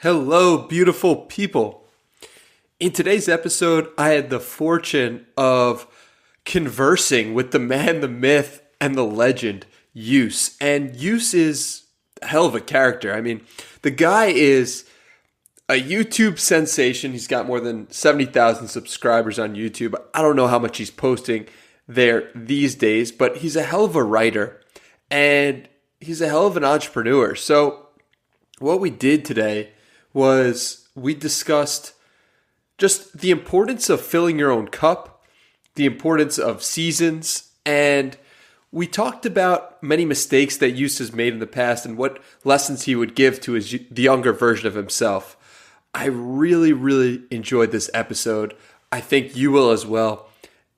Hello, beautiful people. In today's episode, I had the fortune of conversing with the man, the myth, and the legend, Youse. And Youse is a hell of a character. I mean, the guy is a YouTube sensation. He's got more than 70,000 subscribers on YouTube. I don't know how much he's posting there these days, but he's a hell of a writer and he's a hell of an entrepreneur. So, what we did today was we discussed just the importance of filling your own cup, the importance of seasons, and we talked about many mistakes that Youse has made in the past and what lessons he would give to the younger version of himself. I really, really enjoyed this episode. I think you will as well.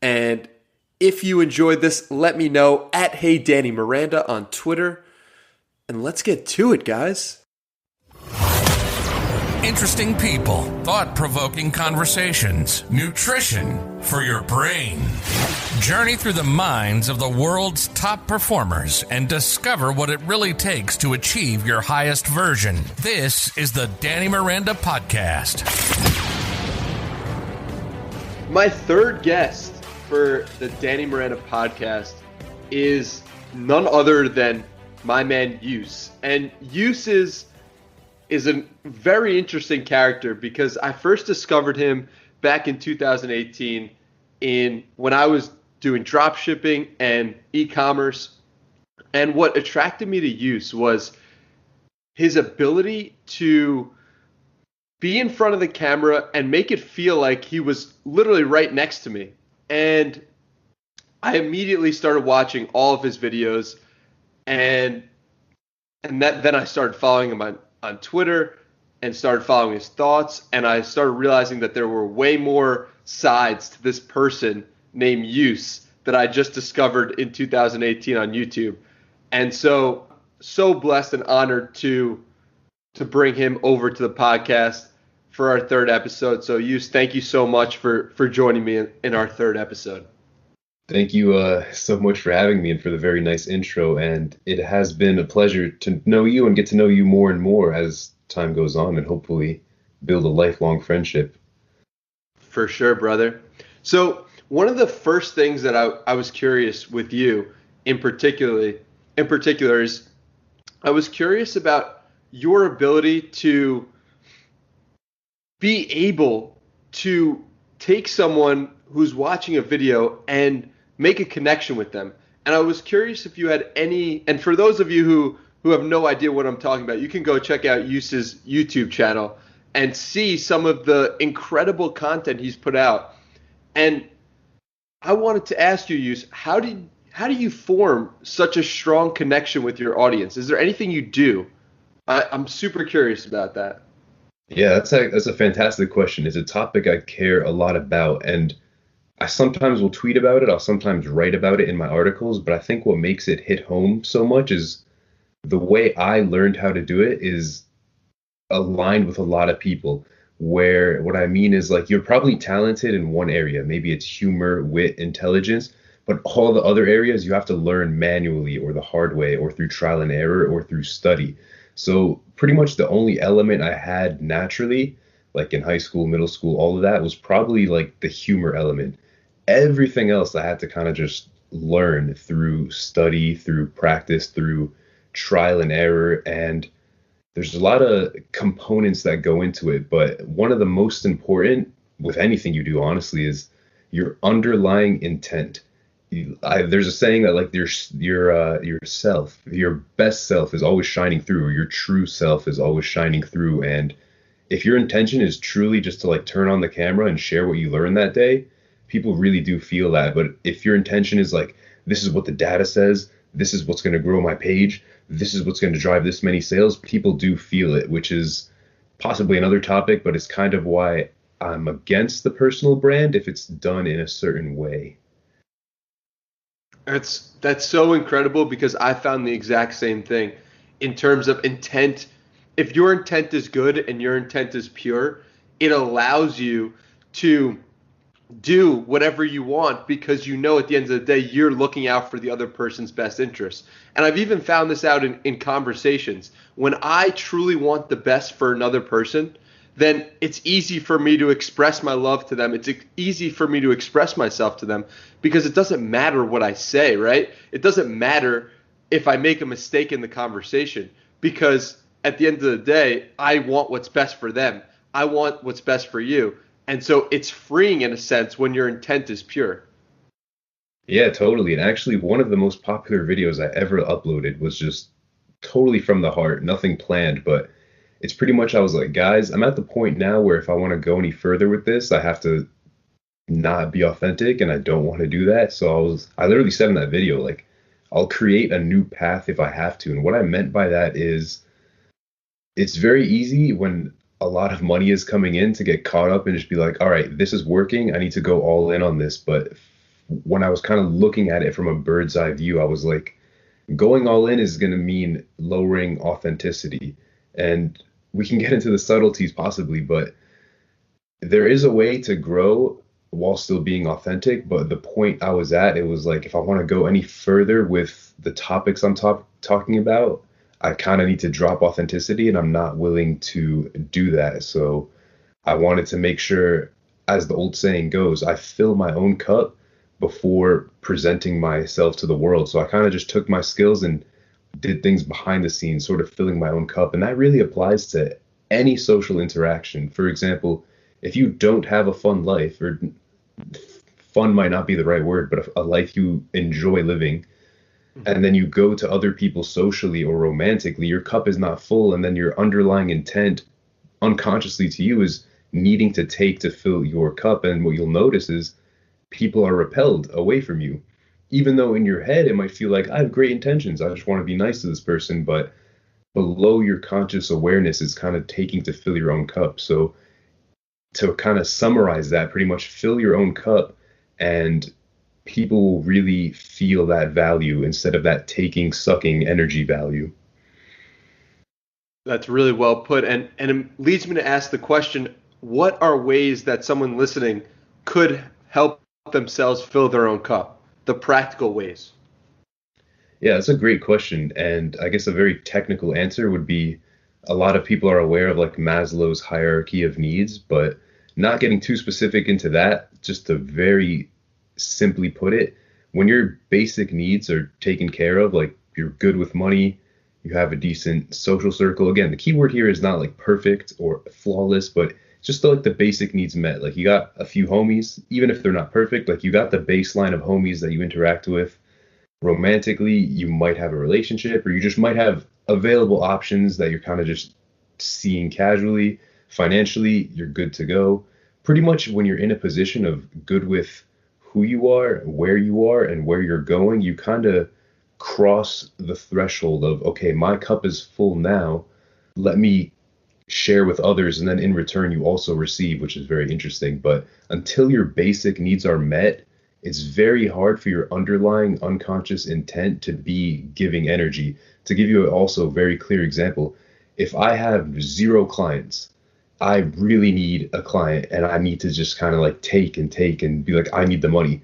And if you enjoyed this, let me know at Hey Danny Miranda on Twitter. And let's get to it, guys. Interesting people, thought-provoking conversations, nutrition for your brain. Journey through the minds of the world's top performers and discover what it really takes to achieve your highest version. This is the Danny Miranda Podcast. My third guest for the Danny Miranda Podcast is none other than my man Youse. And Youse is a very interesting character because I first discovered him back in 2018 when I was doing drop shipping and e-commerce. And what attracted me to Youse was his ability to be in front of the camera and make it feel like he was literally right next to me. And I immediately started watching all of his videos and then I started following him on Twitter and started following his thoughts, and I started realizing that there were way more sides to this person named Youse that I just discovered in 2018 on YouTube. And so blessed and honored to bring him over to the podcast for our third episode. So Youse, thank you so much for joining me in our third episode. Thank you so much for having me and for the very nice intro. And it has been a pleasure to know you and get to know you more and more as time goes on and hopefully build a lifelong friendship. For sure, brother. So one of the first things that I was curious with you in particular is I was curious about your ability to be able to take someone who's watching a video and make a connection with them. And I was curious if you had any, and for those of you who have no idea what I'm talking about, you can go check out Youse's YouTube channel and see some of the incredible content he's put out. And I wanted to ask you, Youse, how do you form such a strong connection with your audience? Is there anything you do? I'm super curious about that. Yeah, that's a fantastic question. It's a topic I care a lot about, and I sometimes will tweet about it. I'll sometimes write about it in my articles, but I think what makes it hit home so much is the way I learned how to do it is aligned with a lot of people, where what I mean is like you're probably talented in one area. Maybe it's humor, wit, intelligence, but all the other areas you have to learn manually or the hard way or through trial and error or through study. So pretty much the only element I had naturally, like in high school, middle school, all of that was probably like the humor element. Everything else I had to kind of just learn through study, through practice, through trial and error. And there's a lot of components that go into it. But one of the most important with anything you do, honestly, is your underlying intent. There's a saying that like your self, your best self is always shining through, or your true self is always shining through. And if your intention is truly just to like turn on the camera and share what you learned that day, people really do feel that. But if your intention is like, this is what the data says, this is what's going to grow my page, this is what's going to drive this many sales, people do feel it, which is possibly another topic, but it's kind of why I'm against the personal brand if it's done in a certain way. That's so incredible because I found the exact same thing in terms of intent. If your intent is good and your intent is pure, it allows you to do whatever you want because you know at the end of the day you're looking out for the other person's best interests. And I've even found this out in conversations. When I truly want the best for another person, then it's easy for me to express my love to them. It's easy for me to express myself to them because it doesn't matter what I say, right? It doesn't matter if I make a mistake in the conversation because at the end of the day, I want what's best for them. I want what's best for you. And so it's freeing in a sense when your intent is pure. Yeah, totally. And actually, one of the most popular videos I ever uploaded was just totally from the heart, nothing planned. But it's pretty much, I was like, guys, I'm at the point now where if I want to go any further with this, I have to not be authentic, and I don't want to do that. So I literally said in that video, like, I'll create a new path if I have to. And what I meant by that is it's very easy when a lot of money is coming in to get caught up and just be like, all right, this is working. I need to go all in on this. But when I was kind of looking at it from a bird's eye view, I was like, going all in is going to mean lowering authenticity. And we can get into the subtleties possibly, but there is a way to grow while still being authentic. But the point I was at, it was like, if I want to go any further with the topics I'm talking about, I kind of need to drop authenticity, and I'm not willing to do that. So I wanted to make sure, as the old saying goes, I fill my own cup before presenting myself to the world. So I kind of just took my skills and did things behind the scenes, sort of filling my own cup. And that really applies to any social interaction. For example, if you don't have a fun life, or fun might not be the right word, but a life you enjoy living, and then you go to other people socially or romantically, your cup is not full, and then your underlying intent unconsciously to you is needing to take to fill your cup. And what you'll notice is people are repelled away from you, even though in your head it might feel like, I have great intentions, I just want to be nice to this person, but below your conscious awareness is kind of taking to fill your own cup. So to kind of summarize that, pretty much fill your own cup, and people will really feel that value instead of that taking, sucking energy value. That's really well put. And it leads me to ask the question, what are ways that someone listening could help themselves fill their own cup? The practical ways. Yeah, that's a great question. And I guess a very technical answer would be, a lot of people are aware of like Maslow's hierarchy of needs, but not getting too specific into that, just to very simply put it, when your basic needs are taken care of, like you're good with money, you have a decent social circle. Again, the key word here is not like perfect or flawless, but just like the basic needs met. Like you got a few homies, even if they're not perfect, like you got the baseline of homies that you interact with. Romantically, you might have a relationship, or you just might have available options that you're kind of just seeing casually. Financially, you're good to go. Pretty much when you're in a position of good with who you are, and where you're going, you kind of cross the threshold of, okay, my cup is full now. Let me share with others, and then in return, you also receive, which is very interesting. But until your basic needs are met, it's very hard for your underlying unconscious intent to be giving energy. To give you also a very clear example, if I have 0 clients, I really need a client, and I need to just kind of like take and be like, I need the money,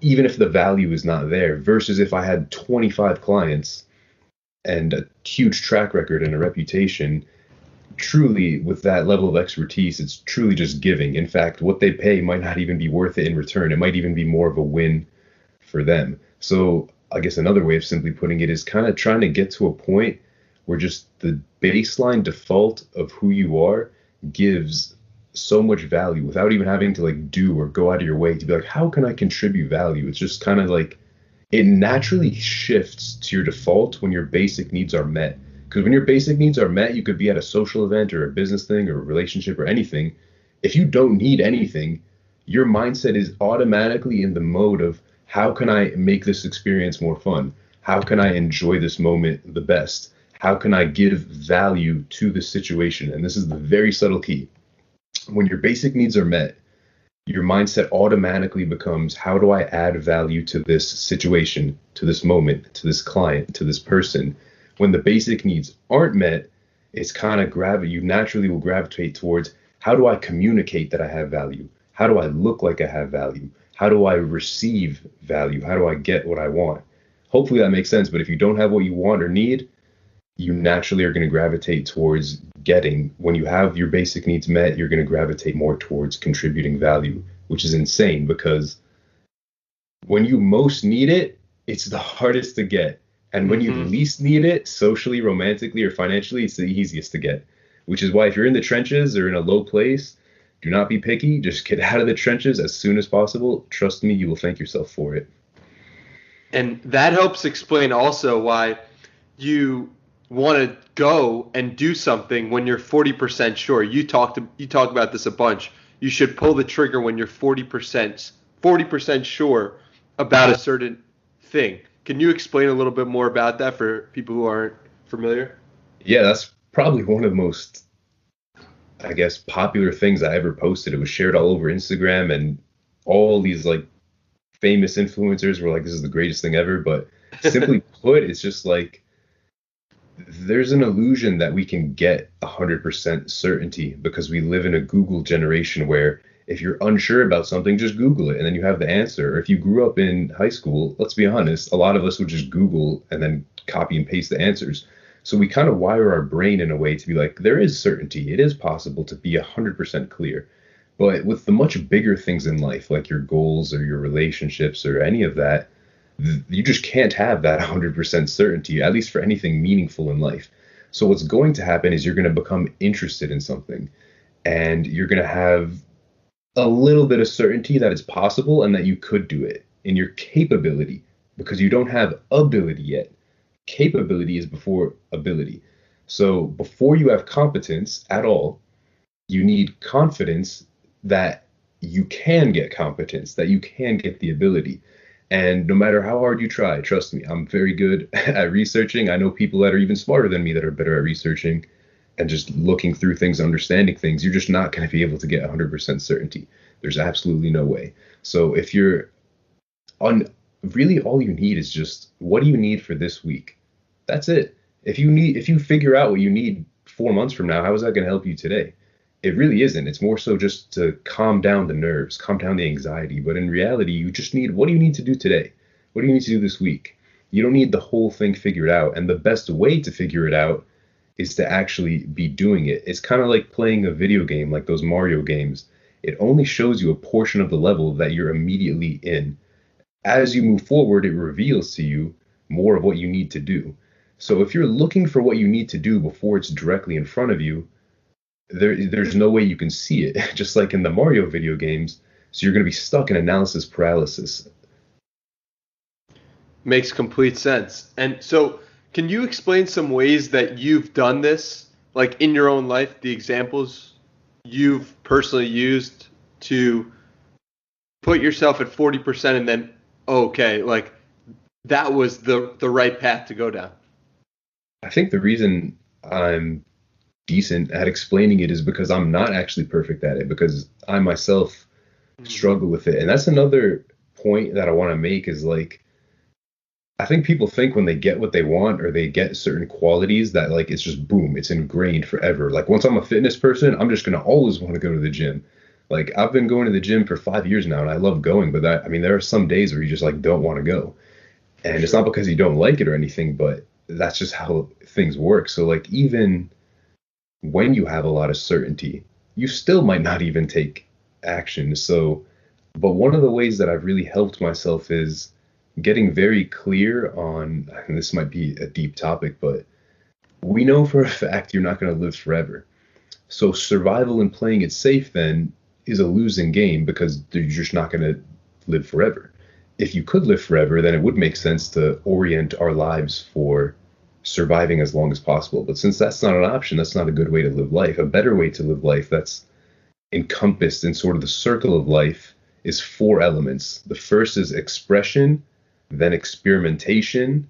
even if the value is not there, versus if I had 25 clients and a huge track record and a reputation. Truly, with that level of expertise, it's truly just giving. In fact, what they pay might not even be worth it in return. It might even be more of a win for them. So I guess another way of simply putting it is kind of trying to get to a point where just the baseline default of who you are gives so much value without even having to like do or go out of your way to be like, how can I contribute value? It's just kind of like it naturally shifts to your default when your basic needs are met. Because when your basic needs are met, you could be at a social event or a business thing or a relationship or anything. If you don't need anything, your mindset is automatically in the mode of, how can I make this experience more fun? How can I enjoy this moment the best? How can I give value to the situation? And this is the very subtle key. When your basic needs are met, your mindset automatically becomes, how do I add value to this situation, to this moment, to this client, to this person? When the basic needs aren't met, it's kind of you naturally will gravitate towards, how do I communicate that I have value? how do I look like I have value? How do I receive value? How do I get what I want? Hopefully that makes sense. But if you don't have what you want or need, you naturally are going to gravitate towards getting. When you have your basic needs met, you're going to gravitate more towards contributing value, which is insane because when you most need it, it's the hardest to get. And when you least need it, socially, romantically, or financially, it's the easiest to get. Which is why if you're in the trenches or in a low place, do not be picky. Just get out of the trenches as soon as possible. Trust me, you will thank yourself for it. And that helps explain also why you want to go and do something when you're 40% sure. You talk about this a bunch. You should pull the trigger when you're 40% sure about a certain thing. Can you explain a little bit more about that for people who aren't familiar? Yeah, that's probably one of the most, I guess, popular things I ever posted. It was shared all over Instagram, and all these like famous influencers were like, this is the greatest thing ever. But simply put, it's just like there's an illusion that we can get 100% certainty because we live in a Google generation where if you're unsure about something, just Google it and then you have the answer. Or if you grew up in high school, let's be honest, a lot of us would just Google and then copy and paste the answers. So we kind of wire our brain in a way to be like, there is certainty. It is possible to be 100% clear. But with the much bigger things in life, like your goals or your relationships or any of that, you just can't have that 100% certainty, at least for anything meaningful in life. So what's going to happen is you're going to become interested in something and you're going to have a little bit of certainty that it's possible and that you could do it in your capability because you don't have ability yet. Capability is before ability. So before you have competence at all, you need confidence that you can get competence, that you can get the ability. And no matter how hard you try, trust me, I'm very good at researching. I know people that are even smarter than me that are better at researching and just looking through things, understanding things. You're just not going to be able to get 100% certainty. There's absolutely no way. So if you're on, really all you need is just, what do you need for this week? That's it. If you figure out what you need 4 months from now, how is that going to help you today? It really isn't. It's more so just to calm down the nerves, calm down the anxiety. But in reality, you just need, what do you need to do today? What do you need to do this week? You don't need the whole thing figured out. And the best way to figure it out is to actually be doing it. It's kind of like playing a video game, like those Mario games. It only shows you a portion of the level that you're immediately in. As you move forward, it reveals to you more of what you need to do. So if you're looking for what you need to do before it's directly in front of you, there's no way you can see it, just like in the Mario video games. So you're going to be stuck in analysis paralysis. Makes complete sense. And so can you explain some ways that you've done this, like in your own life, the examples you've personally used to put yourself at 40% and then, okay, like that was the right path to go down? I think the reason I'm decent at explaining it is because I'm not actually perfect at it, because I myself struggle with it. And that's another point that I want to make is like, I think people think when they get what they want or they get certain qualities that like it's just boom, it's ingrained forever. Like once I'm a fitness person, I'm just going to always want to go to the gym. Like I've been going to the gym for 5 years now and I love going, but there are some days where you just like don't want to go. And it's not because you don't like it or anything, but that's just how things work. So like even when you have a lot of certainty, you still might not even take action. So, but one of the ways that I've really helped myself is getting very clear on, and this might be a deep topic, but we know for a fact you're not going to live forever. So survival and playing it safe then is a losing game because you're just not going to live forever. If you could live forever, then it would make sense to orient our lives for surviving as long as possible. But since that's not an option, that's not a good way to live life. A better way to live life that's encompassed in sort of the circle of life is 4 elements. The first is expression, then experimentation,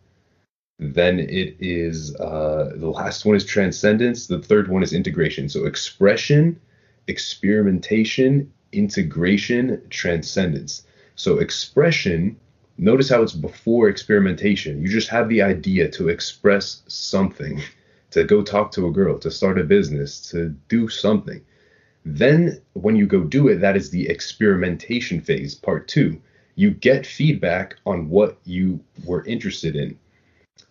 then it is the last one is transcendence, the third one is integration. So expression, experimentation, integration, transcendence. So expression, notice how it's before experimentation. You just have the idea to express something, to go talk to a girl, to start a business, to do something. Then when you go do it, that is the experimentation phase, part two. You get feedback on what you were interested in.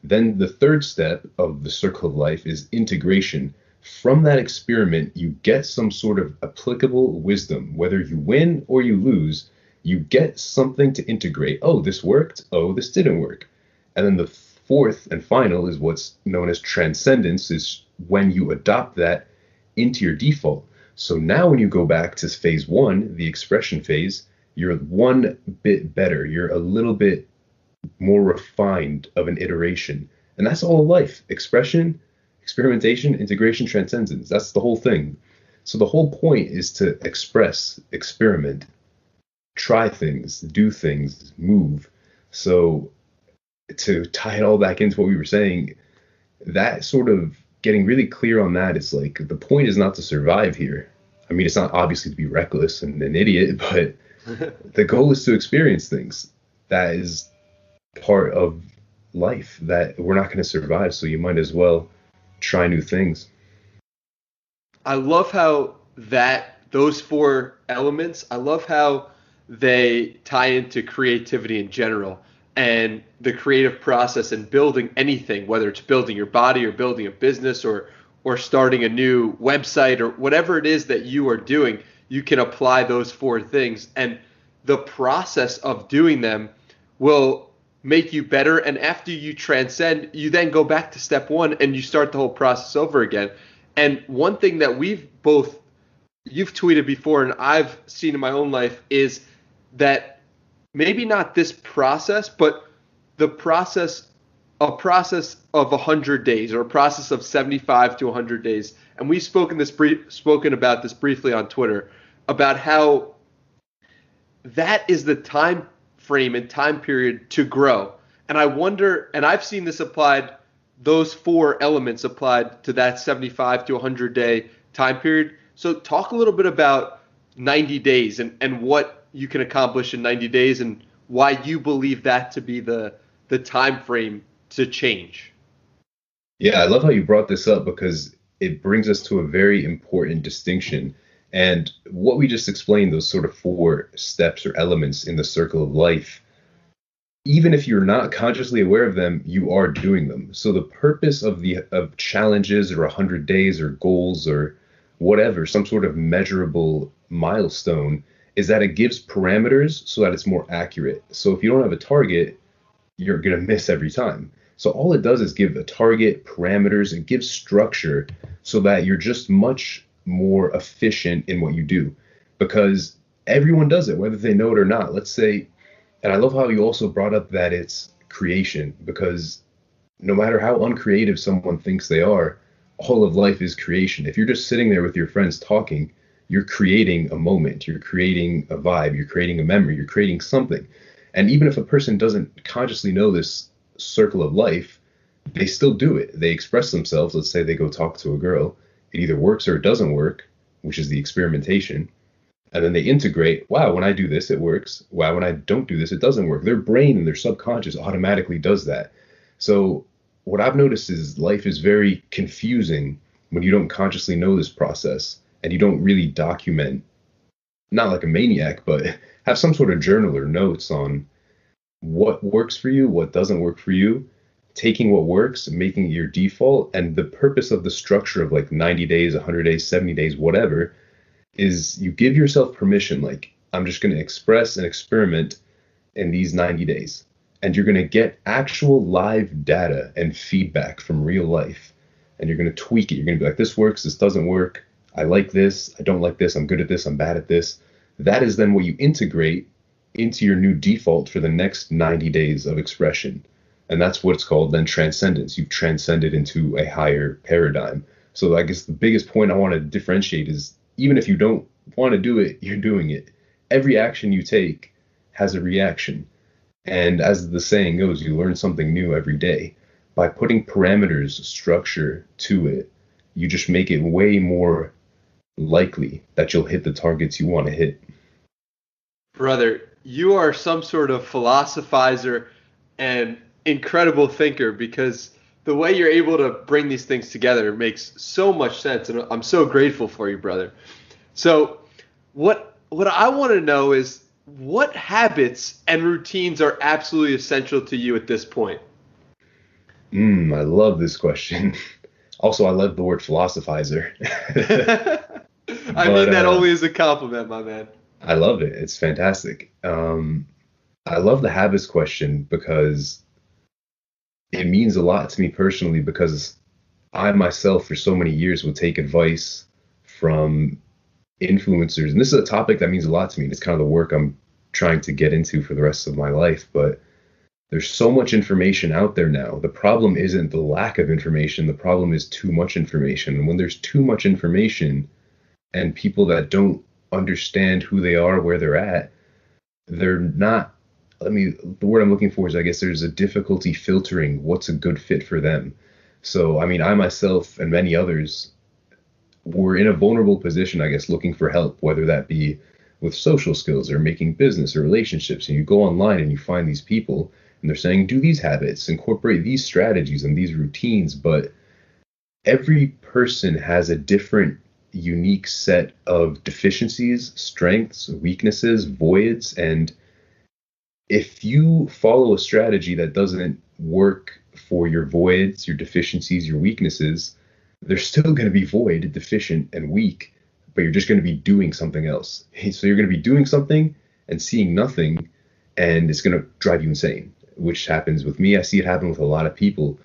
Then the third step of the circle of life is integration. From that experiment, you get some sort of applicable wisdom. Whether you win or you lose, you get something to integrate. Oh, this worked. Oh, this didn't work. And then the fourth and final is what's known as transcendence, is when you adopt that into your default. So now when you go back to phase one, the expression phase, you're one bit better. You're a little bit more refined of an iteration. And that's all life. Expression, experimentation, integration, transcendence. That's the whole thing. So the whole point is to express, experiment, try things, do things, move. So to tie it all back into what we were saying, that sort of getting really clear on that is like the point is not to survive here. I mean, it's not obviously to be reckless and an idiot, but the goal is to experience things. That is part of life that we're not going to survive. So you might as well try new things. I love how those four elements, I love how they tie into creativity in general and the creative process and building anything, whether it's building your body or building a business or starting a new website or whatever it is that you are doing, you can apply those four things. And the process of doing them will make you better. And after you transcend, you then go back to step one and you start the whole process over again. And one thing that you've tweeted before and I've seen in my own life is that maybe not this process, but a process of 100 days or a process of 75 to 100 days. And we've spoken about this briefly on Twitter about how that is the time frame and time period to grow. And I wonder, and I've seen this applied, those four elements applied to that 75 to 100 day time period. So talk a little bit about 90 days and what you can accomplish in 90 days and why you believe that to be the time frame to change. Yeah, I love how you brought this up because it brings us to a very important distinction. And what we just explained, those sort of four steps or elements in the circle of life, even if you're not consciously aware of them, you are doing them. So the purpose of challenges or 100 days or goals or whatever, some sort of measurable milestone, is that it gives parameters so that it's more accurate. So if you don't have a target, you're going to miss every time. So all it does is give a target, parameters, and gives structure so that you're just much more efficient in what you do, because everyone does it, whether they know it or not. Let's say, and I love how you also brought up that it's creation, because no matter how uncreative someone thinks they are, all of life is creation. If you're just sitting there with your friends talking, you're creating a moment, you're creating a vibe, you're creating a memory, you're creating something. And even if a person doesn't consciously know this circle of life, they still do it. They express themselves. Let's say they go talk to a girl. It either works or it doesn't work, which is the experimentation. And then they integrate, wow, when I do this, it works. Wow, when I don't do this, it doesn't work. Their brain and their subconscious automatically does that. So what I've noticed is life is very confusing when you don't consciously know this process and you don't really document, not like a maniac, but have some sort of journal or notes on what works for you, what doesn't work for you, taking what works, making it your default. And the purpose of the structure of like 90 days, 100 days, 70 days, whatever, is you give yourself permission. Like, I'm just going to express and experiment in these 90 days. And you're going to get actual live data and feedback from real life. And you're going to tweak it. You're going to be like, this works, this doesn't work. I like this, I don't like this, I'm good at this, I'm bad at this. That is then what you integrate into your new default for the next 90 days of expression. And that's what's called then transcendence. You've transcended into a higher paradigm. So I guess the biggest point I want to differentiate is, even if you don't want to do it, you're doing it. Every action you take has a reaction. And as the saying goes, you learn something new every day. By putting parameters, structure to it, you just make it way more likely that you'll hit the targets you want to hit. Brother, you are some sort of philosophizer and incredible thinker, because the way you're able to bring these things together makes so much sense, and I'm so grateful for you, brother. So what I want to know is what habits and routines are absolutely essential to you at this point? I love this question. Also, I love the word philosophizer. I mean But that only as a compliment, my man. I love it. It's fantastic. I love the habits question because it means a lot to me personally because I myself for so many years would take advice from influencers. And this is a topic that means a lot to me. It's kind of the work I'm trying to get into for the rest of my life. But there's so much information out there now. The problem isn't the lack of information. The problem is too much information. And when there's too much information and people that don't understand who they are, where they're at, they're not, the word I'm looking for is I guess there's a difficulty filtering what's a good fit for them. So, I mean, I myself and many others were in a vulnerable position, I guess, looking for help, whether that be with social skills or making business or relationships. And you go online and you find these people and they're saying, do these habits, incorporate these strategies and these routines. But every person has a different, unique set of deficiencies, strengths, weaknesses, voids. And if you follow a strategy that doesn't work for your voids, your deficiencies, your weaknesses, they're still going to be void, deficient, and weak, but you're just going to be doing something else. So you're going to be doing something and seeing nothing, and it's going to drive you insane, which happens with me. I see it happen with a lot of people.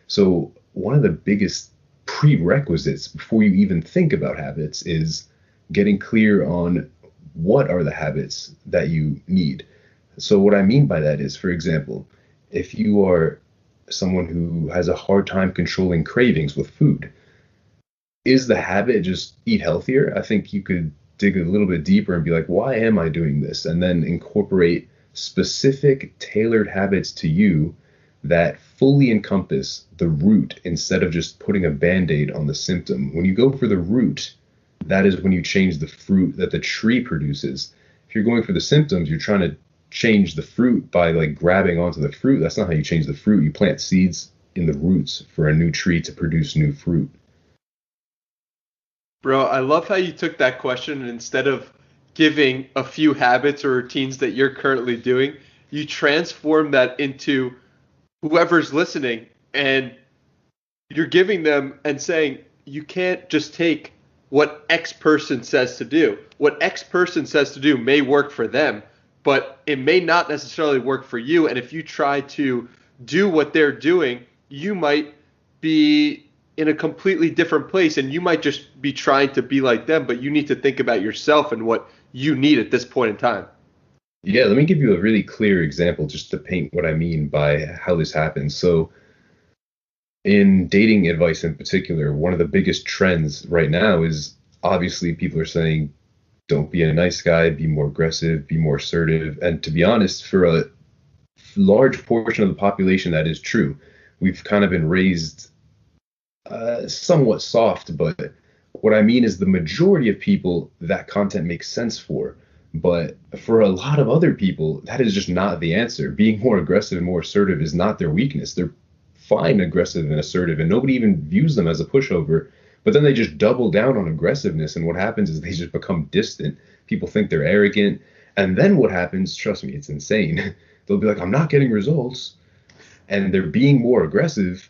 So one of the biggest prerequisites before you even think about habits is getting clear on what are the habits that you need. So what I mean by that is, for example, if you are someone who has a hard time controlling cravings with food, is the habit just eat healthier? I think you could dig a little bit deeper and be like, why am I doing this? And then incorporate specific tailored habits to you that fully encompass the root instead of just putting a band-aid on the symptom. When you go for the root, that is when you change the fruit that the tree produces. If you're going for the symptoms, you're trying to change the fruit by like grabbing onto the fruit. That's not how you change the fruit. You plant seeds in the roots for a new tree to produce new fruit. Bro, I love how you took that question and instead of giving a few habits or routines that you're currently doing, you transform that into whoever's listening and you're giving them and saying, you can't just take what X person says to do. What X person says to do may work for them, but it may not necessarily work for you. And if you try to do what they're doing, you might be in a completely different place and you might just be trying to be like them, but you need to think about yourself and what you need at this point in time. Yeah, let me give you a really clear example just to paint what I mean by how this happens. So in dating advice in particular, one of the biggest trends right now is obviously people are saying, don't be a nice guy, be more aggressive, be more assertive. And to be honest, for a large portion of the population, that is true. We've kind of been raised somewhat soft, but what I mean is the majority of people that content makes sense for. But for a lot of other people, that is just not the answer. Being more aggressive and more assertive is not their weakness. They're fine aggressive and assertive, and nobody even views them as a pushover. But then they just double down on aggressiveness, and what happens is they just become distant. People think they're arrogant, and then what happens, trust me, it's insane. They'll be like, I'm not getting results, and they're being more aggressive,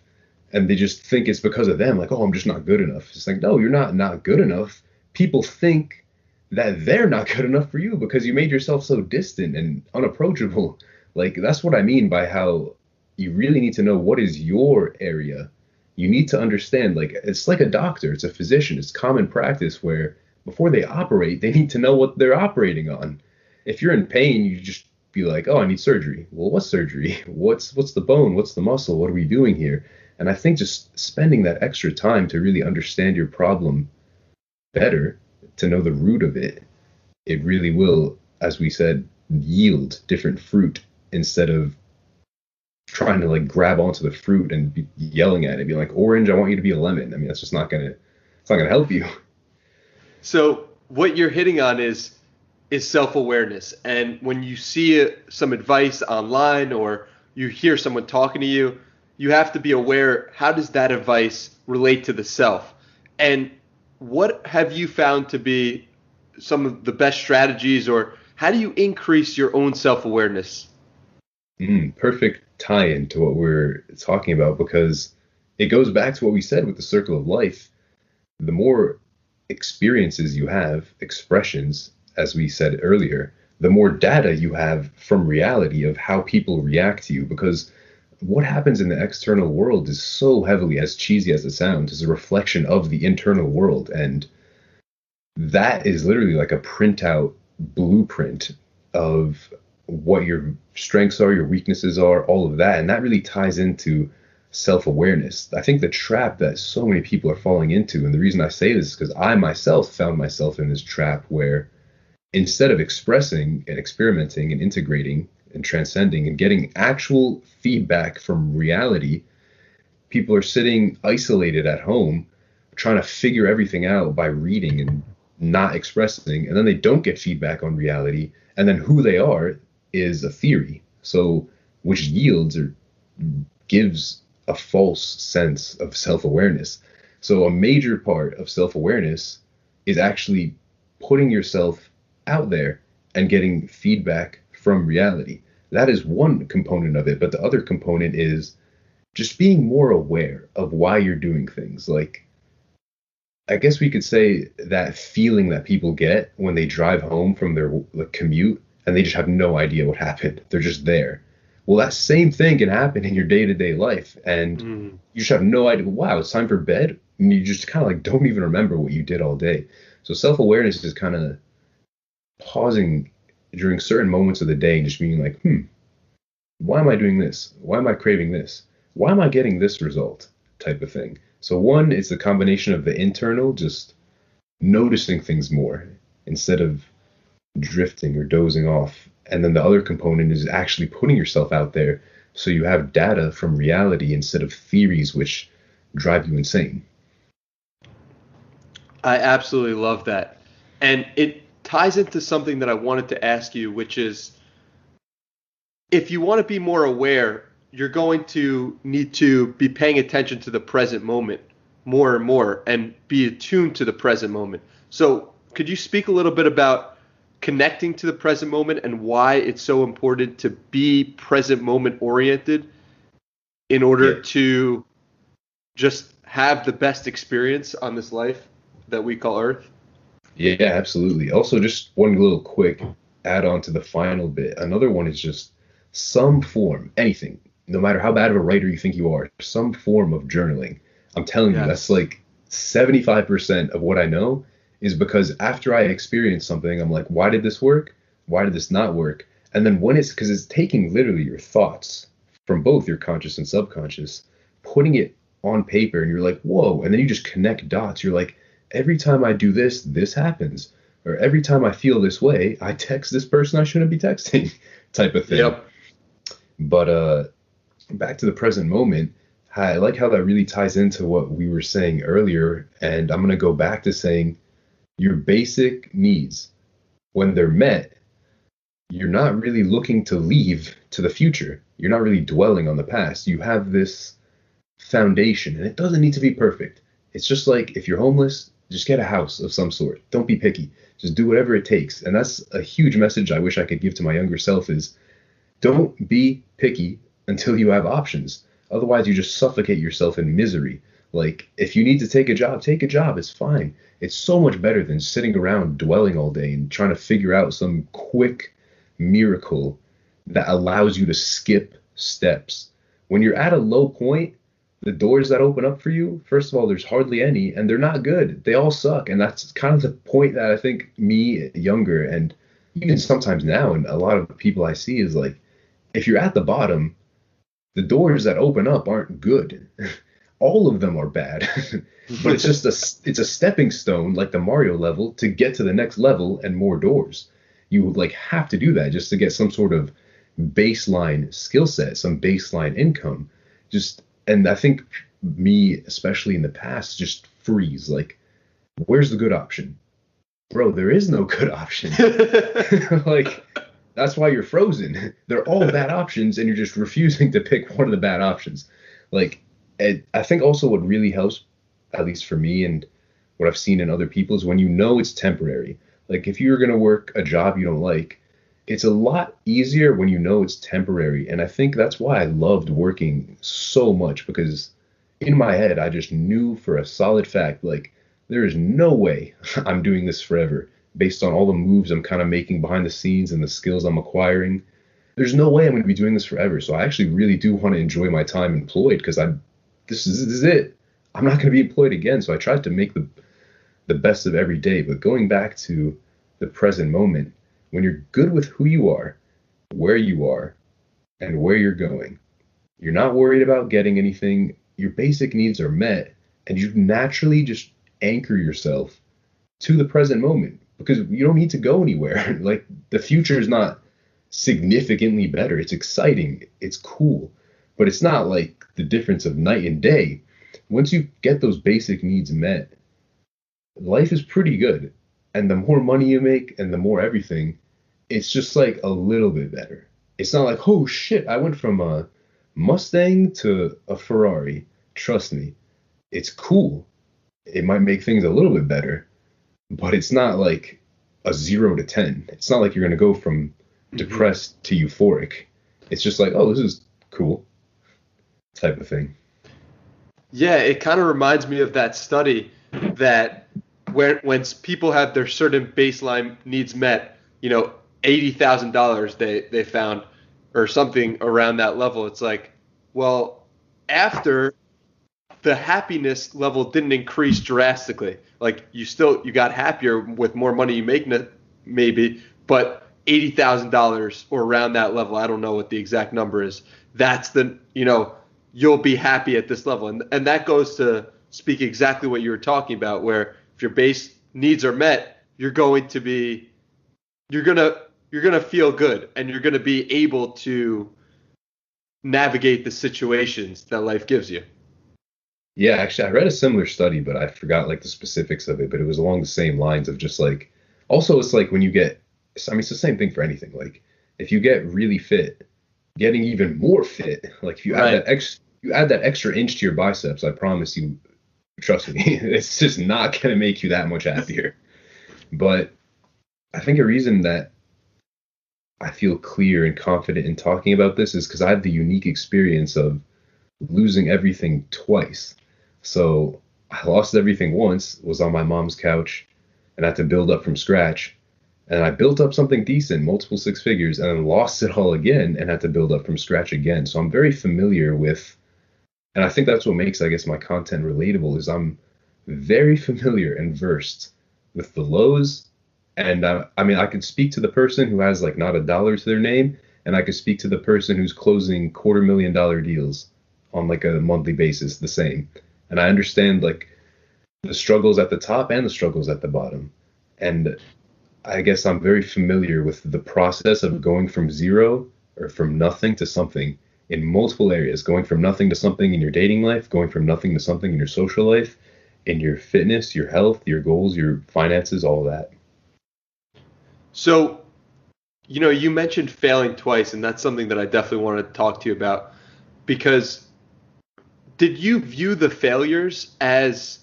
and they just think it's because of them, like, oh, I'm just not good enough. It's like, no, you're not good enough. People think that they're not good enough for you because you made yourself so distant and unapproachable. Like, that's what I mean by how you really need to know what is your area. You need to understand, like, it's like a doctor, it's a physician, it's common practice where before they operate, they need to know what they're operating on. If you're in pain, you just be like, oh, I need surgery. Well, what's surgery? What's the bone? What's the muscle? What are we doing here? And I think just spending that extra time to really understand your problem better, to know the root of it, it really will, as we said, yield different fruit instead of trying to like grab onto the fruit and be yelling at it, be like, orange, I want you to be a lemon. I mean, that's just it's not gonna help you. So what you're hitting on is self-awareness. And when you see some advice online or you hear someone talking to you, you have to be aware, how does that advice relate to the self? And what have you found to be some of the best strategies, or how do you increase your own self-awareness? Perfect tie-in to what we're talking about, because it goes back to what we said with the circle of life. The more experiences you have, expressions, as we said earlier, the more data you have from reality of how people react to you. Because what happens in the external world is so heavily, as cheesy as it sounds, is a reflection of the internal world. And that is literally like a printout blueprint of what your strengths are, your weaknesses are, all of that. And that really ties into self-awareness. I think the trap that so many people are falling into, and the reason I say this is because I myself found myself in this trap where instead of expressing and experimenting and integrating and transcending and getting actual feedback from reality, people are sitting isolated at home trying to figure everything out by reading and not expressing, and then they don't get feedback on reality, and then who they are is a theory, so which yields or gives a false sense of self-awareness. So a major part of self-awareness is actually putting yourself out there and getting feedback from reality. That is one component of it, but the other component is just being more aware of why you're doing things. Like, I guess we could say that feeling that people get when they drive home from their commute and they just have no idea what happened. They're just there. Well, that same thing can happen in your day-to-day life, and you just have no idea. Wow, it's time for bed, and you just kind of like don't even remember what you did all day. So self-awareness is kind of pausing during certain moments of the day and just being like, why am I doing this? Why am I craving this? Why am I getting this result? Type of thing. So one is the combination of the internal, just noticing things more instead of drifting or dozing off. And then the other component is actually putting yourself out there so you have data from reality instead of theories which drive you insane. I absolutely love that. And it ties into something that I wanted to ask you, which is, if you want to be more aware, you're going to need to be paying attention to the present moment more and more and be attuned to the present moment. So could you speak a little bit about connecting to the present moment and why it's so important to be present moment oriented in order to just have the best experience on this life that we call Earth? Yeah, absolutely. Also, just one little quick add on to the final bit. Another one is just some form, anything, no matter how bad of a writer you think you are, some form of journaling. I'm telling you, that's like 75% of what I know is because after I experience something, I'm like, why did this work? Why did this not work? And then when it's, because it's taking literally your thoughts from both your conscious and subconscious, putting it on paper, and you're like, whoa. And then you just connect dots. You're like, every time I do this, this happens. Or every time I feel this way, I text this person I shouldn't be texting, type of thing. Yep. But back to the present moment, I like how that really ties into what we were saying earlier. And I'm going to go back to saying your basic needs, when they're met, you're not really looking to leave to the future. You're not really dwelling on the past. You have this foundation, and it doesn't need to be perfect. It's just like if you're homeless, just get a house of some sort. Don't be picky. Just do whatever it takes. And that's a huge message I wish I could give to my younger self is don't be picky until you have options. Otherwise, you just suffocate yourself in misery. Like, if you need to take a job, take a job. It's fine. It's so much better than sitting around dwelling all day and trying to figure out some quick miracle that allows you to skip steps. When you're at a low point, the doors that open up for you, first of all, there's hardly any, and they're not good. They all suck. And that's kind of the point that I think me, younger, and even sometimes now, and a lot of people I see is like, if you're at the bottom, the doors that open up aren't good. All of them are bad. But it's just it's a stepping stone, like the Mario level, to get to the next level and more doors. You like have to do that just to get some sort of baseline skill set, some baseline income. And I think me, especially in the past, just freeze. Like, where's the good option? Bro, there is no good option. Like, that's why you're frozen. They're all bad options, and you're just refusing to pick one of the bad options. Like, I think also what really helps, at least for me and what I've seen in other people, is when you know it's temporary. Like if you're going to work a job you don't like, it's a lot easier when you know it's temporary. And I think that's why I loved working so much, because in my head, I just knew for a solid fact, like, there is no way I'm doing this forever based on all the moves I'm kind of making behind the scenes and the skills I'm acquiring. There's no way I'm going to be doing this forever. So I actually really do want to enjoy my time employed, because this is it. I'm not going to be employed again. So I tried to make the best of every day. But going back to the present moment, when you're good with who you are, and where you're going, you're not worried about getting anything. Your basic needs are met, and you naturally just anchor yourself to the present moment, because you don't need to go anywhere. Like the future is not significantly better. It's exciting. It's cool, but it's not like the difference of night and day. Once you get those basic needs met, life is pretty good. And the more money you make and the more everything, it's just like a little bit better. It's not like, oh shit, I went from a Mustang to a Ferrari. Trust me, it's cool. It might make things a little bit better, but it's not like a 0 to 10. It's not like you're going to go from depressed to euphoric. It's just like, oh, this is cool type of thing. Yeah, it kind of reminds me of that study that when people have their certain baseline needs met, $80,000 they found, or something around that level. It's like, well, after the happiness level didn't increase drastically. Like you got happier with more money you make, maybe, but $80,000 or around that level, I don't know what the exact number is. That's you'll be happy at this level. And that goes to speak exactly what you were talking about, where if your base needs are met, you're going to feel good, and you're going to be able to navigate the situations that life gives you. Yeah, actually, I read a similar study, but I forgot like the specifics of it. But it was along the same lines of just like, also it's like when you get, I mean, it's the same thing for anything. Like if you get really fit, getting even more fit, like if you add that extra inch to your biceps, I promise you, trust me, it's just not gonna make you that much happier. But I think a reason that I feel clear and confident in talking about this is because I have the unique experience of losing everything twice. So I lost everything once, was on my mom's couch, and had to build up from scratch. And I built up something decent, multiple six figures, and then lost it all again and had to build up from scratch again. So I'm very familiar with, and I think that's what makes, I guess, my content relatable, is I'm very familiar and versed with the lows. And I mean, I could speak to the person who has like not a dollar to their name, and I could speak to the person who's closing $250,000 deals on like a monthly basis, the same. And I understand like the struggles at the top and the struggles at the bottom. And I guess I'm very familiar with the process of going from zero or from nothing to something in multiple areas, going from nothing to something in your dating life, going from nothing to something in your social life, in your fitness, your health, your goals, your finances, all that. So, you mentioned failing twice, and that's something that I definitely wanted to talk to you about, because did you view the failures as,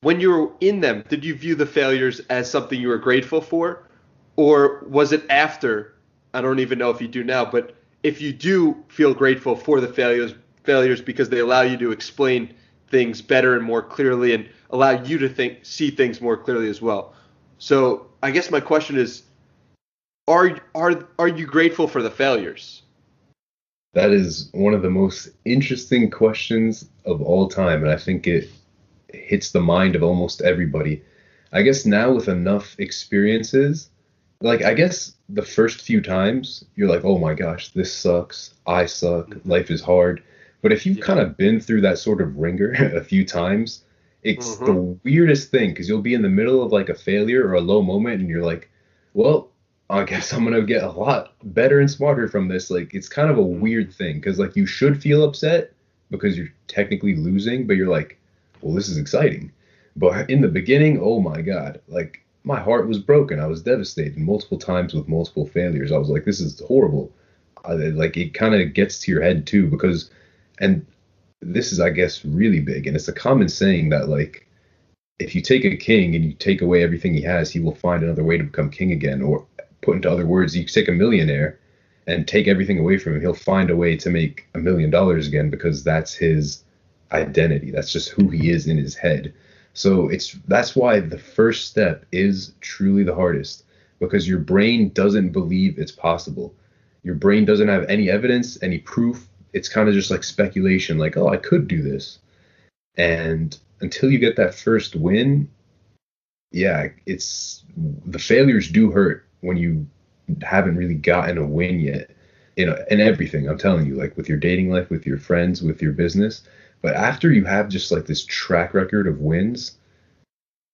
when you were in them, did you view the failures as something you were grateful for? Or was it after? I don't even know if you do now, but if you do feel grateful for the failures because they allow you to explain things better and more clearly, and allow you to see things more clearly as well. So I guess my question is, are you grateful for the failures? That is one of the most interesting questions of all time, and I think it hits the mind of almost everybody. I guess now with enough experiences, like I guess the first few times you're like, oh my gosh, this sucks. I suck. Life is hard. But if you've kind of been through that sort of ringer a few times, it's the weirdest thing, because you'll be in the middle of like a failure or a low moment and you're like, well, I guess I'm going to get a lot better and smarter from this. Like it's kind of a weird thing, because like you should feel upset because you're technically losing, but you're like, well, this is exciting. But in the beginning, oh my God, like my heart was broken. I was devastated multiple times with multiple failures. I was like, this is horrible. Like it kind of gets to your head too, because, and this is, I guess, really big. And it's a common saying that like if you take a king and you take away everything he has, he will find another way to become king again. Or put into other words, you take a millionaire and take everything away from him, he'll find a way to make $1 million again because that's his identity. That's just who he is in his head. So that's why the first step is truly the hardest, because your brain doesn't believe it's possible. Your brain doesn't have any evidence, any proof. It's kind of just like speculation, like, oh, I could do this. And until you get that first win, yeah, the failures do hurt when you haven't really gotten a win yet, in everything. I'm telling you, like with your dating life, with your friends, with your business. But after you have just like this track record of wins,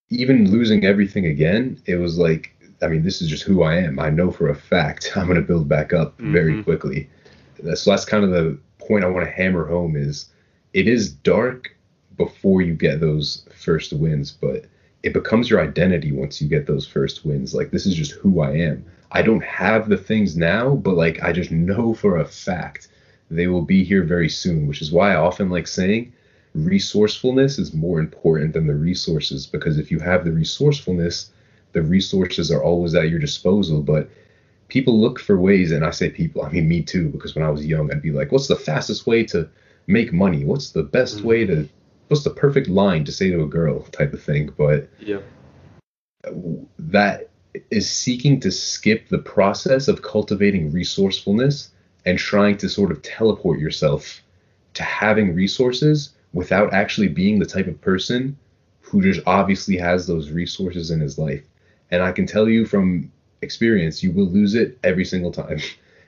even losing everything again, it was like, I mean, this is just who I am. I know for a fact I'm going to build back up very quickly. So that's kind of the point I want to hammer home is it is dark before you get those first wins, but it becomes your identity once you get those first wins. Like, this is just who I am. I don't have the things now, but like, I just know for a fact they will be here very soon, which is why I often like saying resourcefulness is more important than the resources, because if you have the resourcefulness, the resources are always at your disposal. But people look for ways, and I say people, I mean me too, because when I was young, I'd be like, what's the fastest way to make money? What's the best way to, what's the perfect line to say to a girl type of thing? But that is seeking to skip the process of cultivating resourcefulness and trying to sort of teleport yourself to having resources without actually being the type of person who just obviously has those resources in his life. And I can tell you from experience, you will lose it every single time.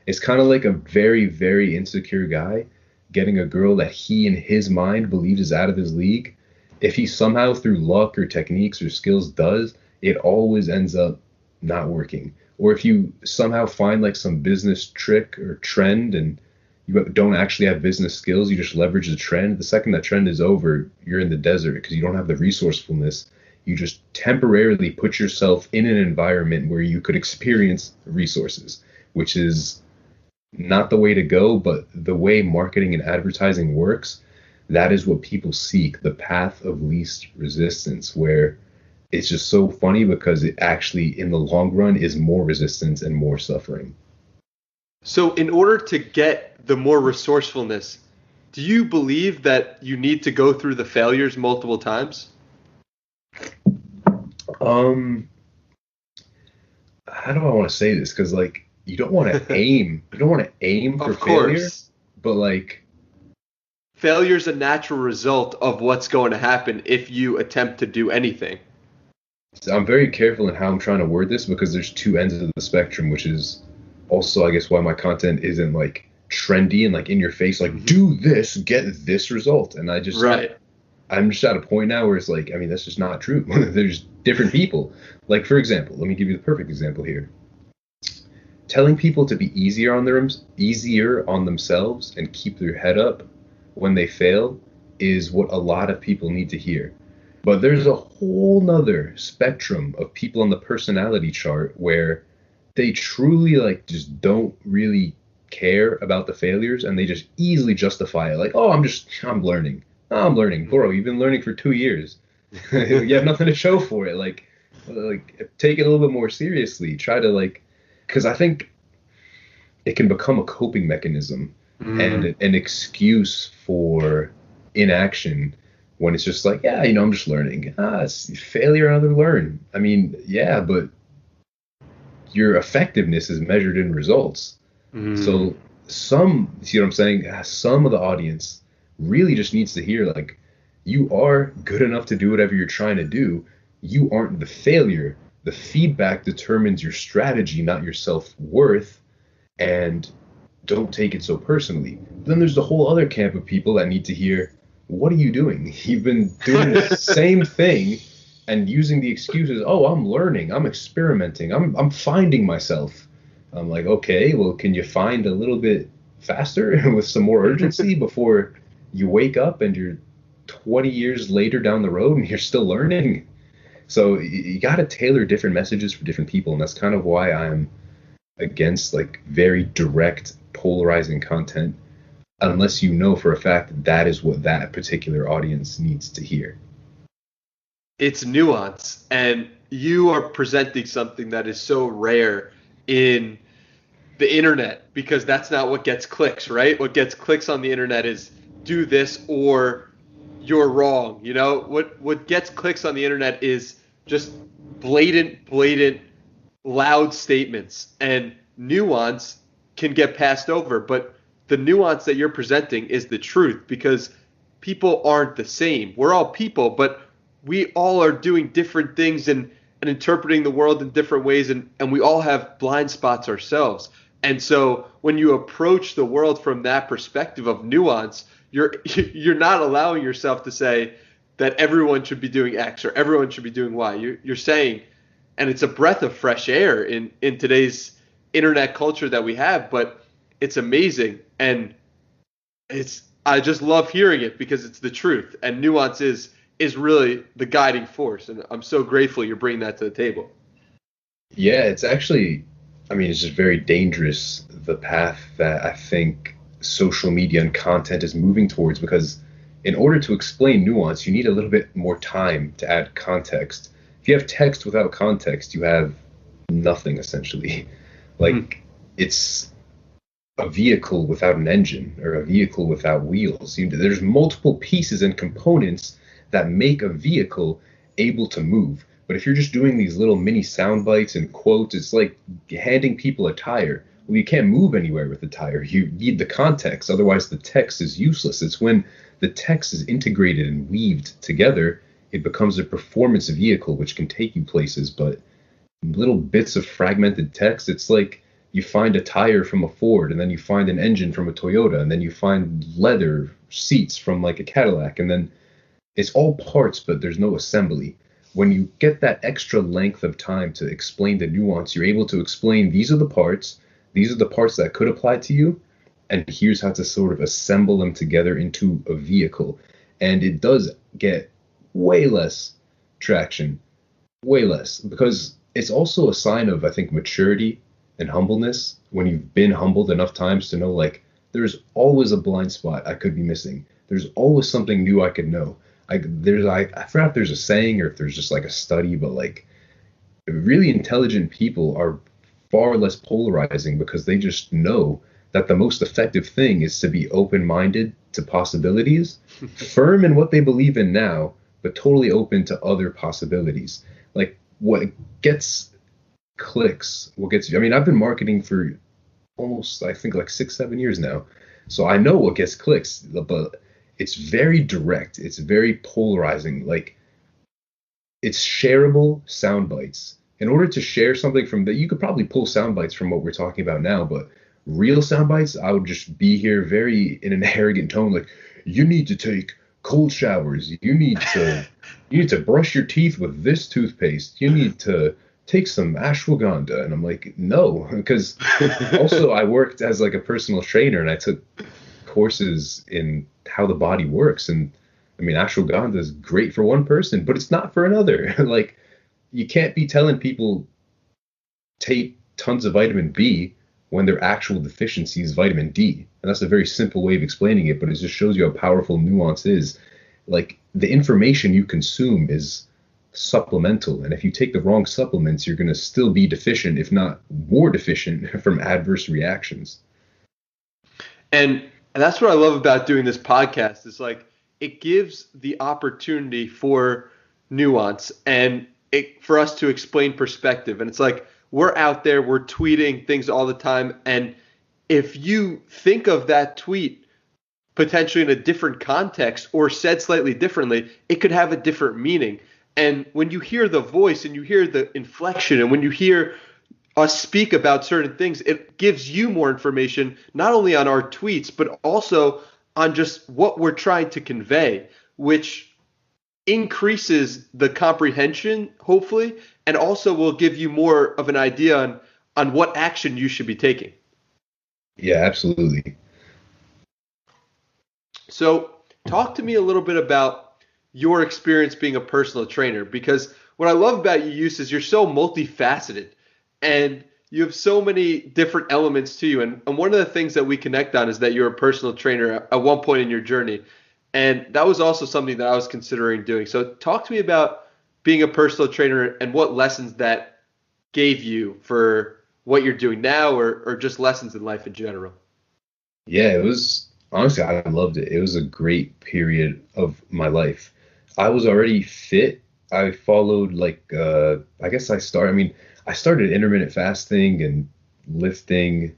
It's kind of like a very, very insecure guy getting a girl that he in his mind believes is out of his league. If he somehow through luck or techniques or skills does, it always ends up not working. Or if you somehow find like some business trick or trend and you don't actually have business skills, you just leverage the trend. The second that trend is over, you're in the desert because you don't have the resourcefulness. You just temporarily put yourself in an environment where you could experience resources, which is not the way to go, but the way marketing and advertising works, that is what people seek, the path of least resistance, where it's just so funny because it actually, in the long run, is more resistance and more suffering. So in order to get the more resourcefulness, do you believe that you need to go through the failures multiple times? How do I want to say this? Because like you don't want to aim for failure, but like failure's a natural result of what's going to happen if you attempt to do anything. So I'm very careful in how I'm trying to word this because there's two ends of the spectrum, which is also I guess why my content isn't like trendy and like in your face, like do this, get this result. And I'm just at a point now where it's like, I mean, that's just not true. There's different people. Like, for example, let me give you the perfect example here. Telling people to be easier on themselves and keep their head up when they fail is what a lot of people need to hear. But there's a whole nother spectrum of people on the personality chart where they truly like just don't really care about the failures and they just easily justify it. Like, oh, I'm learning. Bro, you've been learning for 2 years. You have nothing to show for it. Like take it a little bit more seriously. Try to like, because I think it can become a coping mechanism and an excuse for inaction when it's just like, yeah, I'm just learning. It's failure, another learn. I mean, yeah, but your effectiveness is measured in results. So see what I'm saying? Some of the audience really just needs to hear like, you are good enough to do whatever you're trying to do. You aren't the failure. The feedback determines your strategy, not your self-worth, and don't take it so personally. Then there's the whole other camp of people that need to hear, what are you doing? You've been doing the same thing and using the excuses, oh, I'm learning, I'm experimenting, I'm finding myself. I'm like, okay, well, can you find a little bit faster with some more urgency before you wake up and you're 20 years later down the road and you're still learning? So you got to tailor different messages for different people. And that's kind of why I'm against like very direct, polarizing content, unless you know for a fact that is what that particular audience needs to hear. It's nuance, and you are presenting something that is so rare in the internet because that's not what gets clicks, right? What gets clicks on the internet is do this or you're wrong. What gets clicks on the internet is just blatant loud statements, and nuance can get passed over, but the nuance that you're presenting is the truth because people aren't the same. We're all people, but we all are doing different things and interpreting the world in different ways, and we all have blind spots ourselves. And so when you approach the world from that perspective of nuance, you're not allowing yourself to say that everyone should be doing X or everyone should be doing Y. You're saying, and it's a breath of fresh air in today's internet culture that we have, but it's amazing. And I just love hearing it because it's the truth, and nuance is really the guiding force. And I'm so grateful you're bringing that to the table. Yeah, it's actually, I mean, it's just very dangerous, the path that I think social media and content is moving towards, because in order to explain nuance, you need a little bit more time to add context. If you have text without context, you have nothing essentially. Like, it's a vehicle without an engine or a vehicle without wheels. There's multiple pieces and components that make a vehicle able to move. But if you're just doing these little mini sound bites and quotes, it's like handing people a tire. Well, you can't move anywhere with the tire. You need the context, otherwise the text is useless. It's when the text is integrated and weaved together, it becomes a performance vehicle which can take you places. But little bits of fragmented text, it's like you find a tire from a Ford, and then you find an engine from a Toyota, and then you find leather seats from like a Cadillac, and then it's all parts, but there's no assembly. When you get that extra length of time to explain the nuance, you're able to explain these are the parts that could apply to you, and here's how to sort of assemble them together into a vehicle. And it does get way less traction, way less, because it's also a sign of, I think, maturity and humbleness when you've been humbled enough times to know, like, there's always a blind spot I could be missing. There's always something new I could know. I forgot if there's a saying or if there's just like a study, but like really intelligent people are far less polarizing because they just know that the most effective thing is to be open-minded to possibilities, firm in what they believe in now, but totally open to other possibilities. Like what gets clicks, I mean, I've been marketing for almost, I think, like 6-7 years now. So I know what gets clicks, but it's very direct. It's very polarizing. Like, it's shareable sound bites. In order to share something from that, you could probably pull sound bites from what we're talking about now, but real sound bites, I would just be here very in an arrogant tone, like, you need to take cold showers. You need to brush your teeth with this toothpaste. You need to take some ashwagandha. And I'm like, no, because also I worked as like a personal trainer and I took courses in how the body works. And I mean, ashwagandha is great for one person, but it's not for another. Like, you can't be telling people take tons of vitamin B when their actual deficiency is vitamin D. And that's a very simple way of explaining it, but it just shows you how powerful nuance is. Like, the information you consume is supplemental, and if you take the wrong supplements, you're going to still be deficient, if not more deficient, from adverse reactions. And that's what I love about doing this podcast is like it gives the opportunity for nuance and for us to explain perspective. And it's like we're out there, we're tweeting things all the time, and if you think of that tweet potentially in a different context or said slightly differently, it could have a different meaning. And when you hear the voice and you hear the inflection and when you hear us speak about certain things, it gives you more information, not only on our tweets, but also on just what we're trying to convey, which increases the comprehension, hopefully, and also will give you more of an idea on what action you should be taking. Yeah, absolutely. So talk to me a little bit about your experience being a personal trainer, because what I love about you, Yus, is you're so multifaceted and you have so many different elements to you. And one of the things that we connect on is that you're a personal trainer at one point in your journey. And that was also something that I was considering doing. So talk to me about being a personal trainer and what lessons that gave you for what you're doing now, or just lessons in life in general. Yeah, it was honestly, I loved it. It was a great period of my life. I was already fit. I followed I guess I started intermittent fasting and lifting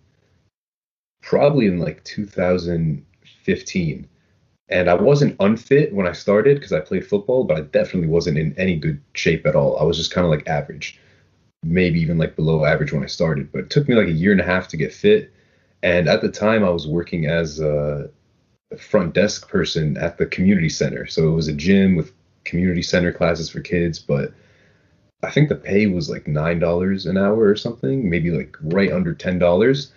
probably in like 2015. And I wasn't unfit when I started because I played football, but I definitely wasn't in any good shape at all. I was just kind of like average, maybe even like below average when I started. But it took me like a year and a half to get fit. And at the time, I was working as a front desk person at the community center. So it was a gym with community center classes for kids, but I think the pay was like $9 an hour or something, maybe like right under $10.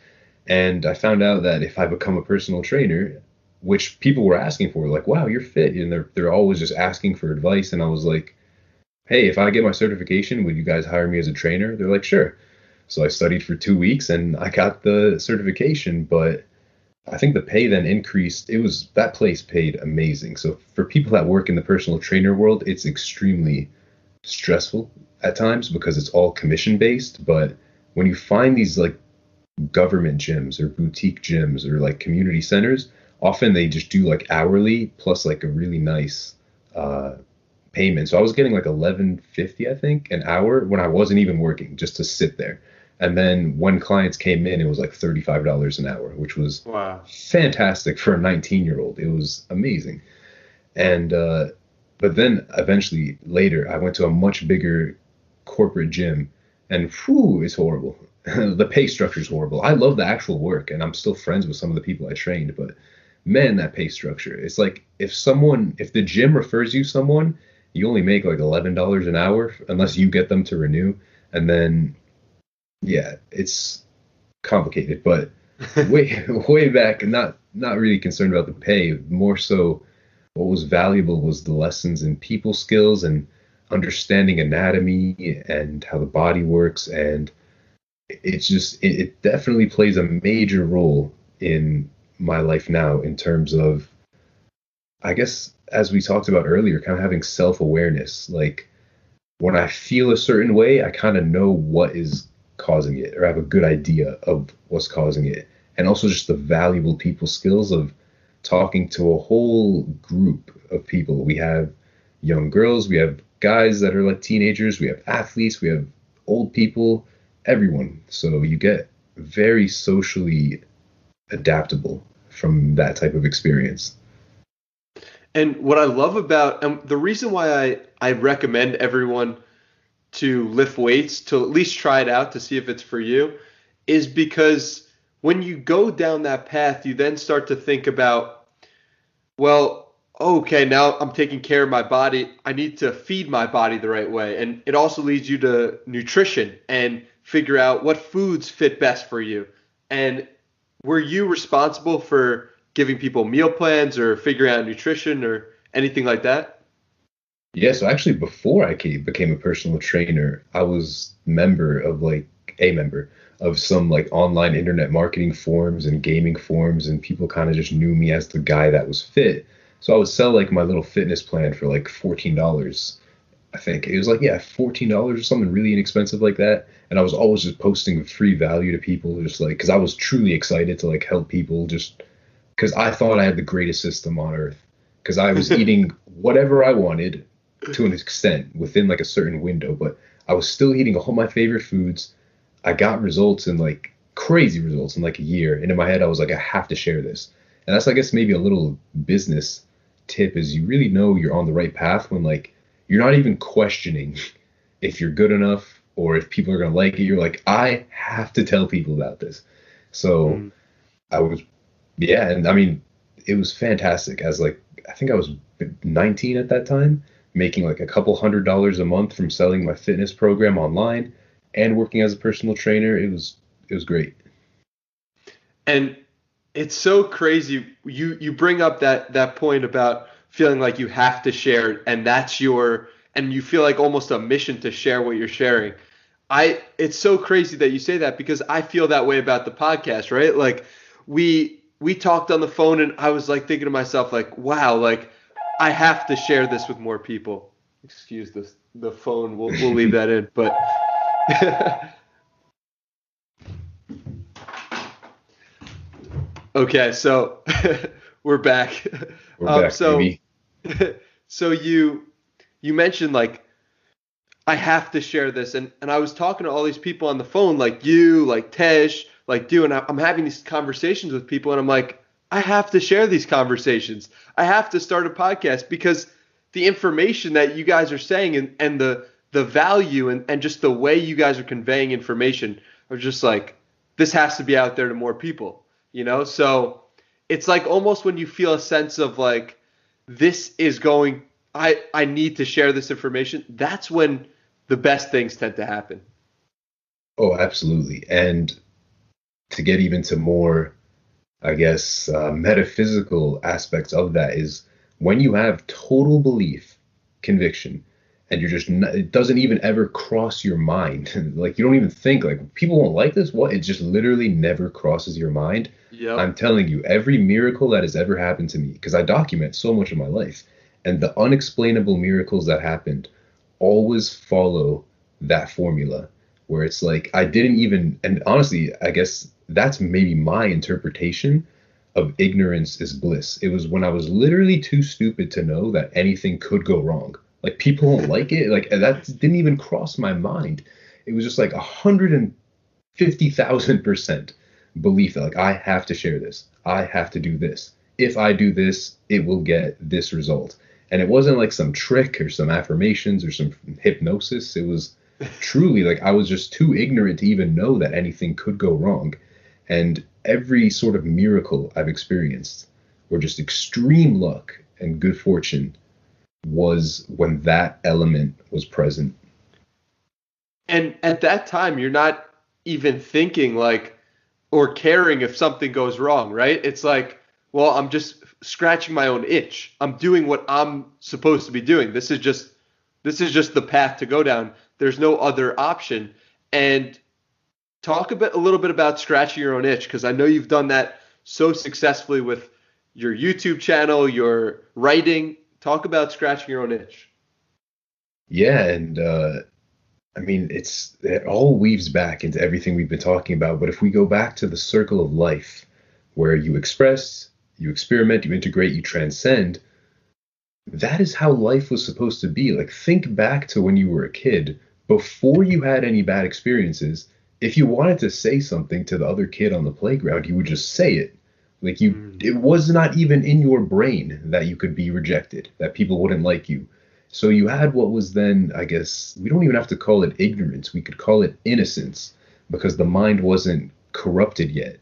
And I found out that if I become a personal trainer, which people were asking for, like, wow, you're fit. And they're always just asking for advice. And I was like, hey, if I get my certification, would you guys hire me as a trainer? They're like, sure. So I studied for 2 weeks and I got the certification, but I think the pay then increased. That place paid amazing. So for people that work in the personal trainer world, it's extremely stressful at times because it's all commission based. But when you find these like government gyms or boutique gyms or like community centers, often they just do like hourly plus like a really nice payment. So I was getting like 11.50, I think, an hour when I wasn't even working, just to sit there. And then when clients came in, it was like $35 an hour, which was Wow. fantastic for a 19-year-old. It was amazing. And but then eventually later, I went to a much bigger corporate gym, and whew, it's horrible. The pay structure is horrible. I love the actual work, and I'm still friends with some of the people I trained, but man, that pay structure. It's like if the gym refers you someone, you only make like $11 an hour unless you get them to renew. And then, yeah, it's complicated, but way back, not really concerned about the pay. More so, what was valuable was the lessons in people skills and understanding anatomy and how the body works. And it definitely plays a major role in my life now in terms of, I guess, as we talked about earlier, kind of having self-awareness. Like when I feel a certain way, I kind of know what is causing it, or I have a good idea of what's causing it. And also just the valuable people skills of talking to a whole group of people. We have young girls, we have guys that are like teenagers, we have athletes, we have old people, everyone. So you get very socially adaptable from that type of experience. And what I love about, and the reason why I recommend everyone to lift weights, to at least try it out to see if it's for you, is because when you go down that path, you then start to think about, well, okay, now I'm taking care of my body. I need to feed my body the right way. And it also leads you to nutrition and figure out what foods fit best for you. And were you responsible for giving people meal plans or figuring out nutrition or anything like that? Yeah, so actually before I became a personal trainer, I was a member of some like online internet marketing forums and gaming forums, and people kind of just knew me as the guy that was fit. So I would sell like my little fitness plan for like $14. I think it was like, yeah, $14 or something really inexpensive like that. And I was always just posting free value to people, just like, because I was truly excited to like help people, just because I thought I had the greatest system on earth, because I was eating whatever I wanted to an extent within like a certain window, but I was still eating all my favorite foods. I got results in like crazy results in like a year. And in my head, I was like, I have to share this. And that's, I guess, maybe a little business tip, is you really know you're on the right path when like you're not even questioning if you're good enough or if people are going to like it. You're like, I have to tell people about this. So I was, yeah. And I mean, it was fantastic as like, I think I was 19 at that time, making like a couple $100s a month from selling my fitness program online and working as a personal trainer. It was great. And it's so crazy. You bring up that point about feeling like you have to share, and and you feel like almost a mission to share what you're sharing. It's so crazy that you say that, because I feel that way about the podcast, right? Like we talked on the phone, and I was like thinking to myself, like, wow, like I have to share this with more people. Excuse the phone. We'll leave that in. But okay, so we're back. We're back, So baby. so you mentioned like I have to share this, and I was talking to all these people on the phone, like you, like Tesh, like you, and I'm having these conversations with people, and I'm like, I have to share these conversations. I have to start a podcast because the information that you guys are saying and the value and just the way you guys are conveying information are just like this has to be out there to more people, you know? So it's like almost when you feel a sense of like this is going I need to share this information, that's when the best things tend to happen. Oh, absolutely. And to get even to more, I guess, metaphysical aspects of that is when you have total belief, conviction, and you're just, it doesn't even ever cross your mind. Like, you don't even think, like, people won't like this. What? It just literally never crosses your mind. Yep. I'm telling you, every miracle that has ever happened to me, because I document so much of my life, and the unexplainable miracles that happened always follow that formula where it's like I didn't even, and honestly, I guess that's maybe my interpretation of ignorance is bliss. It was when I was literally too stupid to know that anything could go wrong. Like people won't like it. Like that didn't even cross my mind. It was just like 150,000% belief that like I have to share this. I have to do this. If I do this, it will get this result. And it wasn't like some trick or some affirmations or some hypnosis. It was truly like I was just too ignorant to even know that anything could go wrong. And every sort of miracle I've experienced, or just extreme luck and good fortune, was when that element was present. And at that time, you're not even thinking like or caring if something goes wrong, right? It's like, well, I'm just scratching my own itch. I'm doing what I'm supposed to be doing. This is just the path to go down. There's no other option. And talk a little bit about scratching your own itch because I know you've done that so successfully with your YouTube channel, your writing. Talk about scratching your own itch. Yeah, and I mean, it all weaves back into everything we've been talking about. But if we go back to the circle of life, where you express, you experiment, you integrate, you transcend, that is how life was supposed to be. Like, think back to when you were a kid, before you had any bad experiences. If you wanted to say something to the other kid on the playground, you would just say it. Like it was not even in your brain that you could be rejected, that people wouldn't like you. So you had what was then, I guess, we don't even have to call it ignorance. We could call it innocence because the mind wasn't corrupted yet.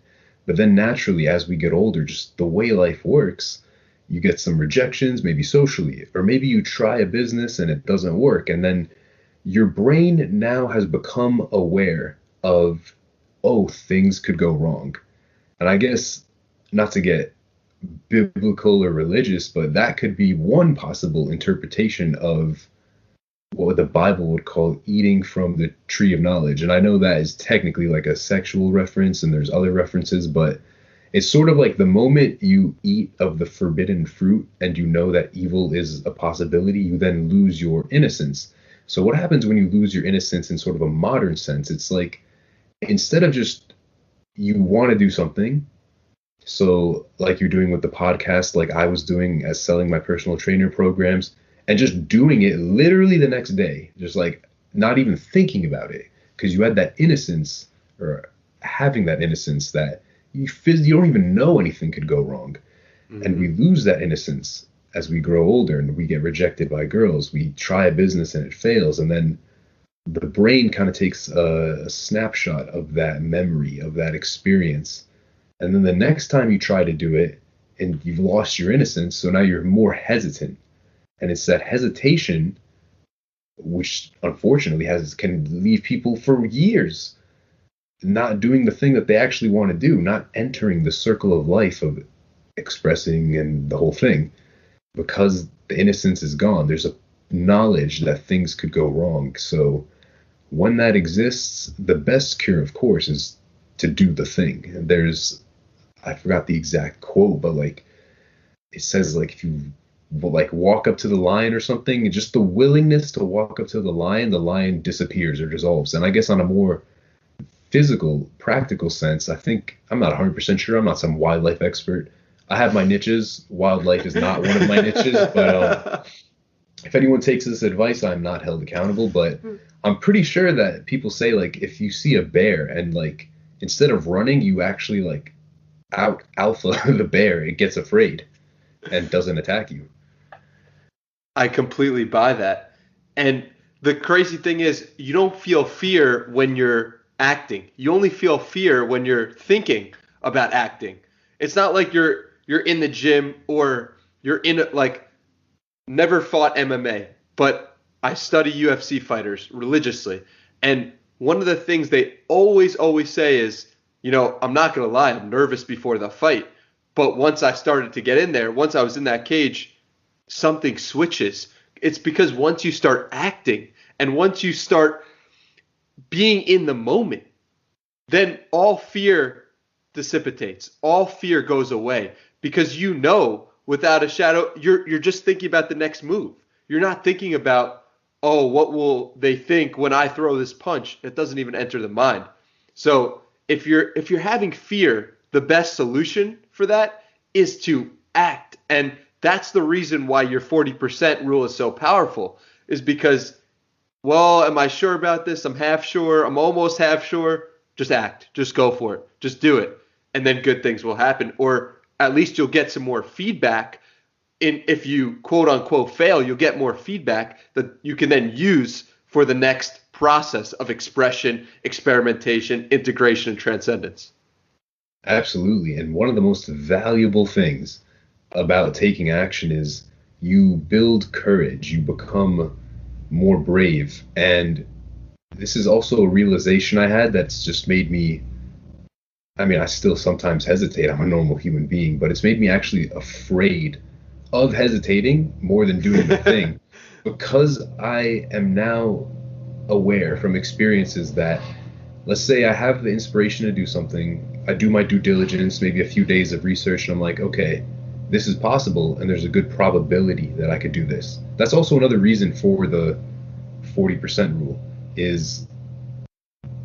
But then naturally, as we get older, just the way life works, you get some rejections, maybe socially, or maybe you try a business and it doesn't work. And then your brain now has become aware of, oh, things could go wrong. And I guess not to get biblical or religious, but that could be one possible interpretation of what the Bible would call eating from the tree of knowledge. And I know that is technically like a sexual reference and there's other references, but it's sort of like the moment you eat of the forbidden fruit and you know that evil is a possibility, you then lose your innocence. So what happens when you lose your innocence in sort of a modern sense? It's like instead of just you want to do something, so like you're doing with the podcast, like I was doing as selling my personal trainer programs and just doing it literally the next day, just like not even thinking about it because you had that innocence or having that innocence that you don't even know anything could go wrong. And we lose that innocence as we grow older and we get rejected by girls. We try a business and it fails. And then the brain kind of takes a snapshot of that memory, of that experience. And then the next time you try to do it and you've lost your innocence, so now you're more hesitant. And it's that hesitation, which unfortunately can leave people for years not doing the thing that they actually want to do, not entering the circle of life of expressing and the whole thing, because the innocence is gone. There's a knowledge that things could go wrong. So when that exists, the best cure, of course, is to do the thing. I forgot the exact quote, but like it says, like if you like walk up to the line or something, and just the willingness to walk up to the line disappears or dissolves. And I guess on a more physical, practical sense, I think I'm not 100% sure. I'm not some wildlife expert. I have my niches. Wildlife is not one of my niches, but if anyone takes this advice, I'm not held accountable. But I'm pretty sure that people say, like, if you see a bear and, like, instead of running, you actually, like, out alpha the bear, it gets afraid and doesn't attack you. I completely buy that. And the crazy thing is, you don't feel fear when you're acting. You only feel fear when you're thinking about acting. It's not like you're in the gym or you're in a, like, never fought MMA, but I study UFC fighters religiously. And one of the things they always say is, I'm not going to lie, I'm nervous before the fight. But once I started to get in there, once I was in that cage, something switches. It's because once you start acting and once you start being in the moment, then all fear dissipates. All fear goes away because without a shadow, you're just thinking about the next move. You're not thinking about, oh, what will they think when I throw this punch? It doesn't even enter the mind. So if you're having fear, the best solution for that is to act. And that's the reason why your 40% rule is so powerful, is because, well, am I sure about this? I'm half sure. I'm almost half sure. Just act. Just go for it. Just do it. And then good things will happen. Or at least you'll get some more feedback. If you quote unquote fail, you'll get more feedback that you can then use for the next process of expression, experimentation, integration, and transcendence. Absolutely. And one of the most valuable things about taking action is you build courage, you become more brave. And this is also a realization I had that's just made me, I still sometimes hesitate. I'm a normal human being, but it's made me actually afraid of hesitating more than doing the thing, because I am now aware from experiences that, let's say I have the inspiration to do something, I do my due diligence, maybe a few days of research, and I'm like, okay, this is possible, and there's a good probability that I could do this. That's also another reason for the 40% rule, is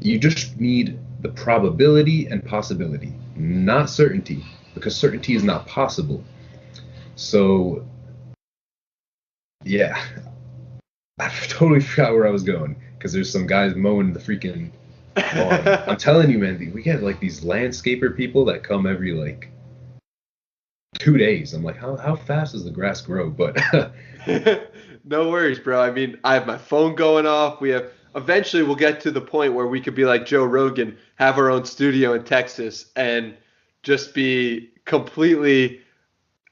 you just need the probability and possibility, not certainty, because certainty is not possible. So, yeah, I totally forgot where I was going, because there's some guys mowing the freaking lawn. I'm telling you, man, we get like these landscaper people that come every like 2 days. I'm like, how fast does the grass grow? But no worries, bro. I have my phone going off. Eventually we'll get to the point where we could be like Joe Rogan, have our own studio in Texas, and just be completely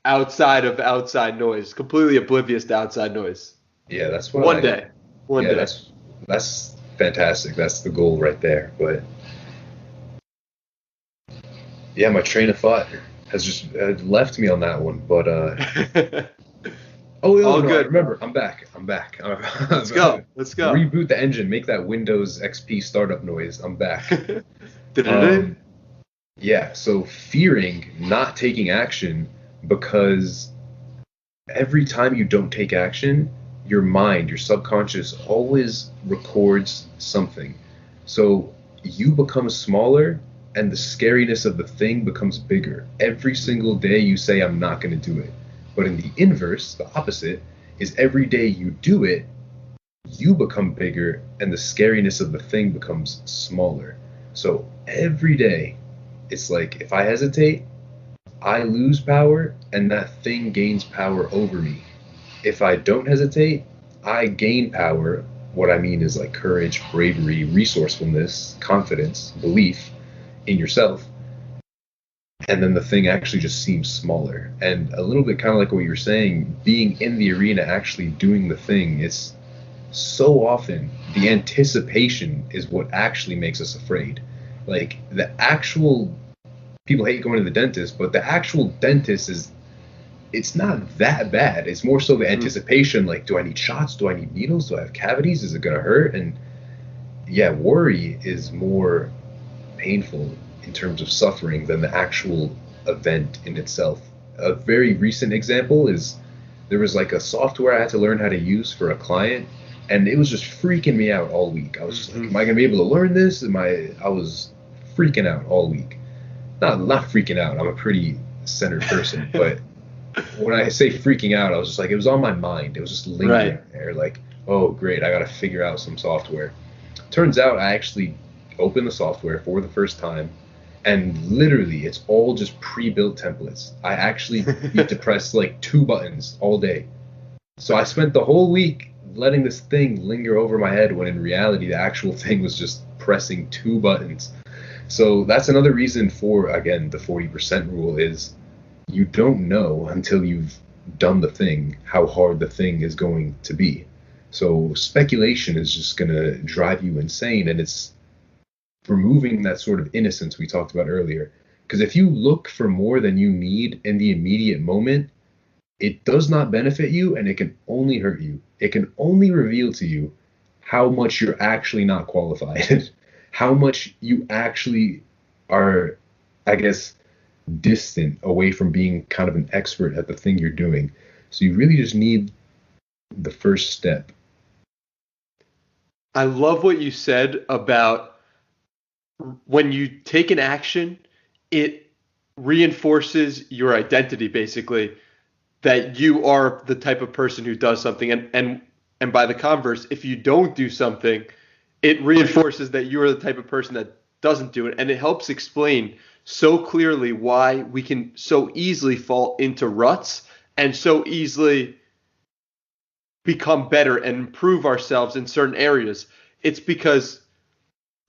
outside of outside noise, completely oblivious to outside noise. Yeah, that's what One day. That's fantastic. That's the goal right there. But yeah, my train of thought has just left me on that one. But oh, no, good. Remember, I'm back. Let's go. Reboot the engine. Make that Windows XP startup noise. I'm back. Yeah. So fearing not taking action, because every time you don't take action, your mind, your subconscious always records something. So you become smaller and the scariness of the thing becomes bigger. Every single day you say, I'm not going to do it. But in the inverse, the opposite, is every day you do it, you become bigger and the scariness of the thing becomes smaller. So every day, it's like, if I hesitate, I lose power and that thing gains power over me. If I don't hesitate, I gain power. What I mean is like courage, bravery, resourcefulness, confidence, belief in yourself. And then the thing actually just seems smaller. And a little bit kind of like what you were saying, being in the arena, actually doing the thing, it's so often the anticipation is what actually makes us afraid. Like the actual, people hate going to the dentist, but the actual dentist it's not that bad. It's more so the anticipation, like, do I need shots? Do I need needles? Do I have cavities? Is it going to hurt? And yeah, worry is more painful in terms of suffering than the actual event in itself. A very recent example is there was like a software I had to learn how to use for a client, and it was just freaking me out all week. I was just like, am I gonna be able to learn this? I was freaking out all week. Not freaking out. I'm a pretty centered person, but when I say freaking out, I was just like, it was on my mind. It was just lingering Right. there. Like, oh, great, I got to figure out some software. Turns out I actually opened the software for the first time, and literally, it's all just pre-built templates. I actually need to press like 2 buttons all day. So I spent the whole week letting this thing linger over my head when in reality, the actual thing was just pressing 2 buttons. So that's another reason for, again, the 40% rule is you don't know until you've done the thing how hard the thing is going to be. So speculation is just going to drive you insane, and it's removing that sort of innocence we talked about earlier. Because if you look for more than you need in the immediate moment, it does not benefit you and it can only hurt you. It can only reveal to you how much you're actually not qualified, how much you actually are, I guess, distant away from being kind of an expert at the thing you're doing. So you really just need the first step. I love what you said about when you take an action, it reinforces your identity basically that you are the type of person who does something, and by the converse, if you don't do something, it reinforces that you are the type of person that doesn't do it, and it helps explain so clearly why we can so easily fall into ruts and so easily become better and improve ourselves in certain areas. It's because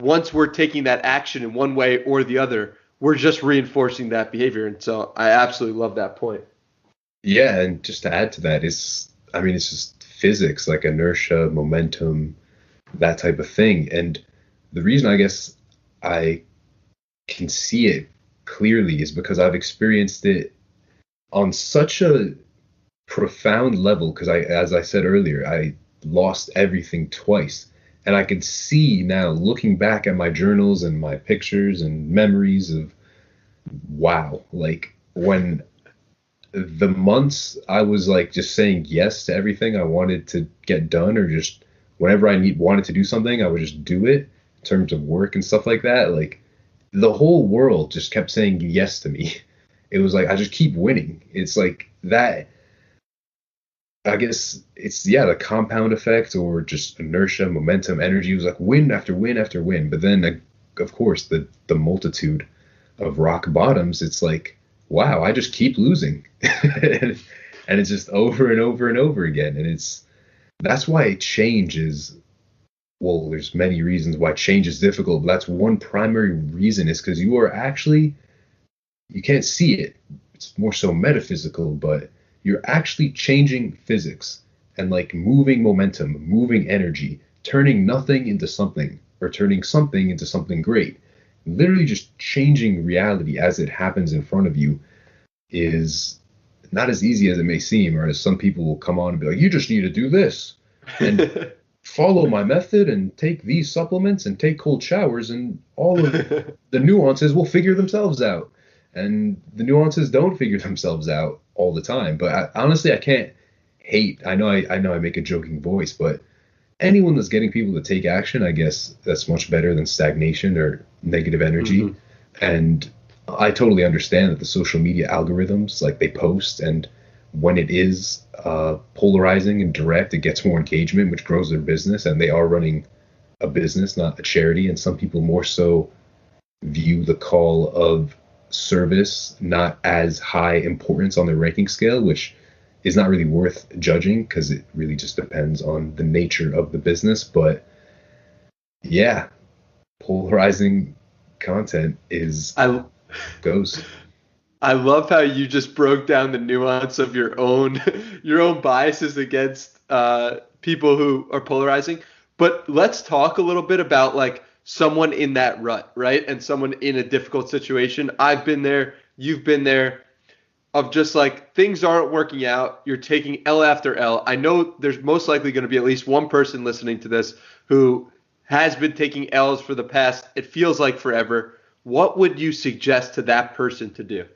once we're taking that action in one way or the other, we're just reinforcing that behavior. And so I absolutely love that point. Yeah, and just to add to that, I mean, it's just physics, like inertia, momentum, that type of thing. And the reason I guess I can see it clearly is because I've experienced it on such a profound level. Because as I said earlier, I lost everything twice. And I can see now, looking back at my journals and my pictures and memories of, wow, like when the months I was like just saying yes to everything I wanted to get done, or just whenever wanted to do something, I would just do it in terms of work and stuff like that. Like the whole world just kept saying yes to me. It was like I just keep winning. It's like that. I guess it's, yeah, the compound effect or just inertia, momentum, energy. It was like win after win after win. But then, of course, the multitude of rock bottoms, it's like, wow, I just keep losing. And it's just over and over and over again. And that's why change is, well, there's many reasons why change is difficult, but that's one primary reason, is because you can't see it. It's more so metaphysical, but you're actually changing physics and like moving momentum, moving energy, turning nothing into something, or turning something into something great. Literally just changing reality as it happens in front of you is not as easy as it may seem, or as some people will come on and be like, you just need to do this and follow my method and take these supplements and take cold showers, and all of the nuances will figure themselves out. And the nuances don't figure themselves out all the time. But honestly, I can't hate. I know I make a joking voice, but anyone that's getting people to take action, I guess that's much better than stagnation or negative energy. Mm-hmm. And I totally understand that the social media algorithms, like they post, and when it is polarizing and direct, it gets more engagement, which grows their business. And they are running a business, not a charity. And some people more so view the call of service not as high importance on their ranking scale, which is not really worth judging because it really just depends on the nature of the business. But yeah, polarizing content I goes. I love how you just broke down the nuance of your own your own biases against people who are polarizing. But let's talk a little bit about like someone in that rut, right? And someone in a difficult situation. I've been there, you've been there, of just like things aren't working out. You're taking L after L. I know there's most likely going to be at least one person listening to this who has been taking L's for the past, it feels like forever. What would you suggest to that person to do?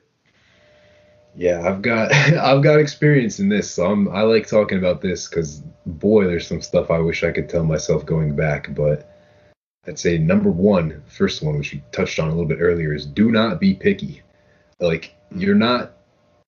Yeah, I've got experience in this, so I like talking about this because boy, there's some stuff I wish I could tell myself going back. But I'd say number one, first one, which we touched on a little bit earlier, is do not be picky. Like you're not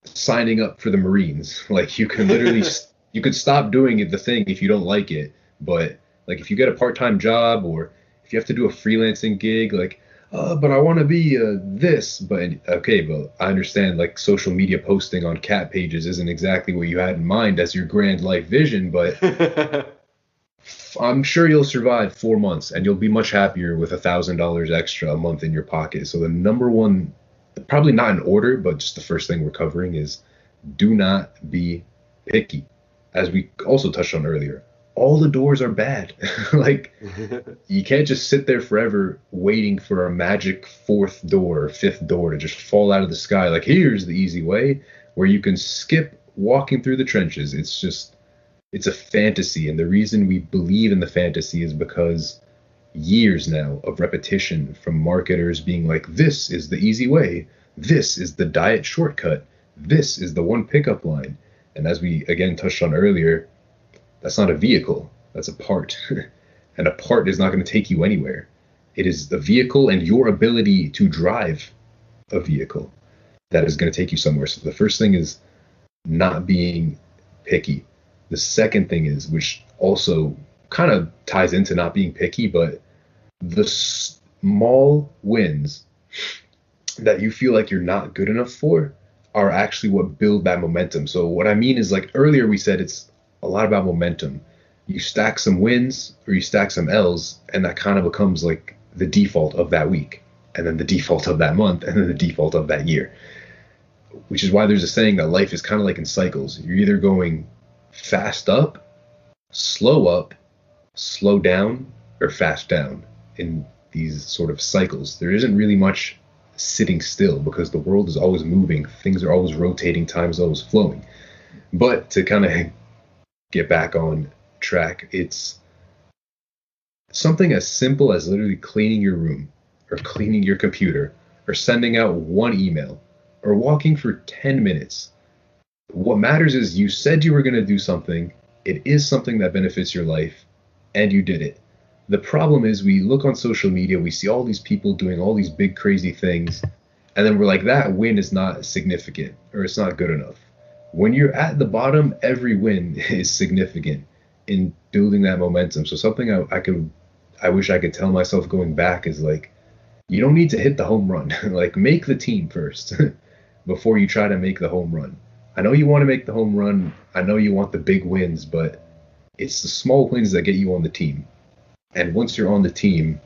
signing up for the Marines. Like you can literally you could stop doing the thing if you don't like it. But like if you get a part-time job or if you have to do a freelancing gig, like but I want to be this. But okay, but I understand like social media posting on cat pages isn't exactly what you had in mind as your grand life vision, but I'm sure you'll survive 4 months and you'll be much happier with $1,000 extra a month in your pocket. So the number one, probably not in order, but just the first thing we're covering is do not be picky. As we also touched on earlier, all the doors are bad. Like you can't just sit there forever waiting for a magic fourth door or fifth door to just fall out of the sky. Like here's the easy way where you can skip walking through the trenches. It's a fantasy, and the reason we believe in the fantasy is because years now of repetition from marketers being like, this is the easy way, this is the diet shortcut, this is the one pickup line. And as we again touched on earlier, that's not a vehicle, that's a part. And a part is not going to take you anywhere. It is a vehicle and your ability to drive a vehicle that is going to take you somewhere. So the first thing is not being picky. The second thing is, which also kind of ties into not being picky, but the small wins that you feel like you're not good enough for are actually what build that momentum. So what I mean is like earlier we said it's a lot about momentum. You stack some wins or you stack some L's and that kind of becomes like the default of that week and then the default of that month and then the default of that year. Which is why there's a saying that life is kind of like in cycles. You're either going fast up, slow down, or fast down in these sort of cycles. There isn't really much sitting still because the world is always moving, things are always rotating, time is always flowing. But to kind of get back on track, it's something as simple as literally cleaning your room or cleaning your computer or sending out one email or walking for 10 minutes. What matters is you said you were going to do something. It is something that benefits your life, and you did it. The problem is we look on social media, we see all these people doing all these big crazy things, and then we're like, that win is not significant or it's not good enough. When you're at the bottom, every win is significant in building that momentum. So something I wish I could tell myself going back is like, you don't need to hit the home run. Like make the team first before you try to make the home run. I know you want to make the home run. I know you want the big wins, but it's the small wins that get you on the team. And once you're on the team,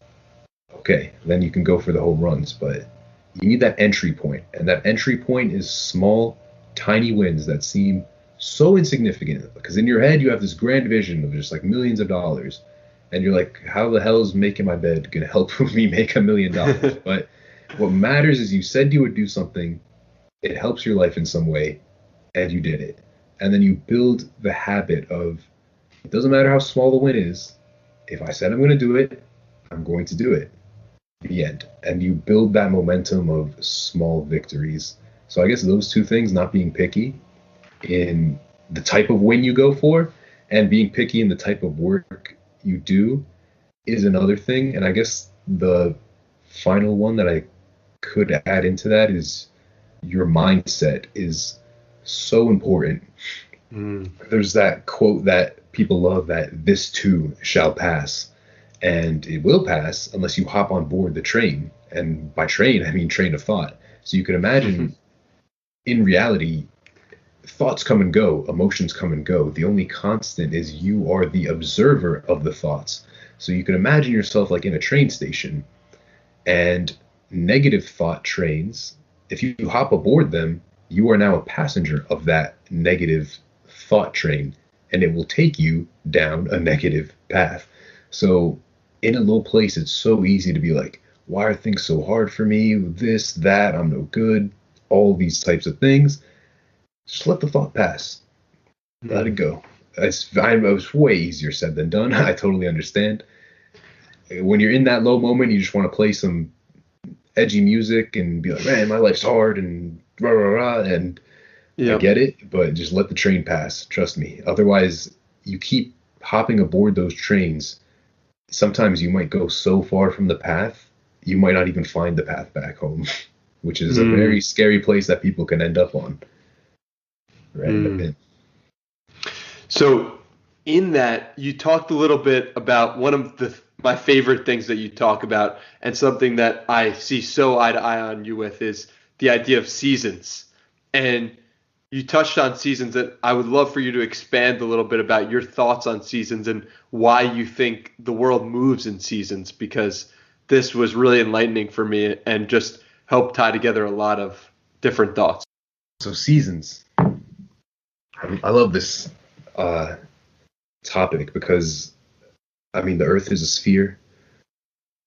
okay, then you can go for the home runs. But you need that entry point. And that entry point is small, tiny wins that seem so insignificant. Because in your head, you have this grand vision of just like millions of dollars. And you're like, how the hell is making my bed going to help me make $1 million? But what matters is you said you would do something. It helps your life in some way. And you did it. And then you build the habit of, it doesn't matter how small the win is. If I said I'm going to do it, I'm going to do it. The end. And you build that momentum of small victories. So I guess those two things, not being picky in the type of win you go for and being picky in the type of work you do is another thing. And I guess the final one that I could add into that is your mindset is so important. There's that quote that people love that this too shall pass, and it will pass unless you hop on board the train. And by train, I mean train of thought. So you can imagine in reality, thoughts come and go, emotions come and go. The only constant is you are the observer of the thoughts. So you can imagine yourself like in a train station and negative thought trains. If you hop aboard them, you are now a passenger of that negative thought train, and it will take you down a negative path. So in a low place, it's so easy to be like, why are things so hard for me? This, that, I'm no good, all these types of things. Just let the thought pass. Let it go. It's way easier said than done. I totally understand. When you're in that low moment, you just want to play some edgy music and be like, man, my life's hard and rah, rah, rah. And I Yep. get it, but just let the train pass. Trust me. Otherwise, you keep hopping aboard those trains. Sometimes you might go so far from the path, you might not even find the path back home, which is a Mm, very scary place that people can end up on or end up mm. in. So, in that, you talked a little bit about one of my favorite things that you talk about, and something that I see so eye to eye on you with is the idea of seasons. And you touched on seasons that I would love for you to expand a little bit about your thoughts on seasons and why you think the world moves in seasons, because this was really enlightening for me and just helped tie together a lot of different thoughts. So seasons. I love this uh, topic because I mean the Earth is a sphere,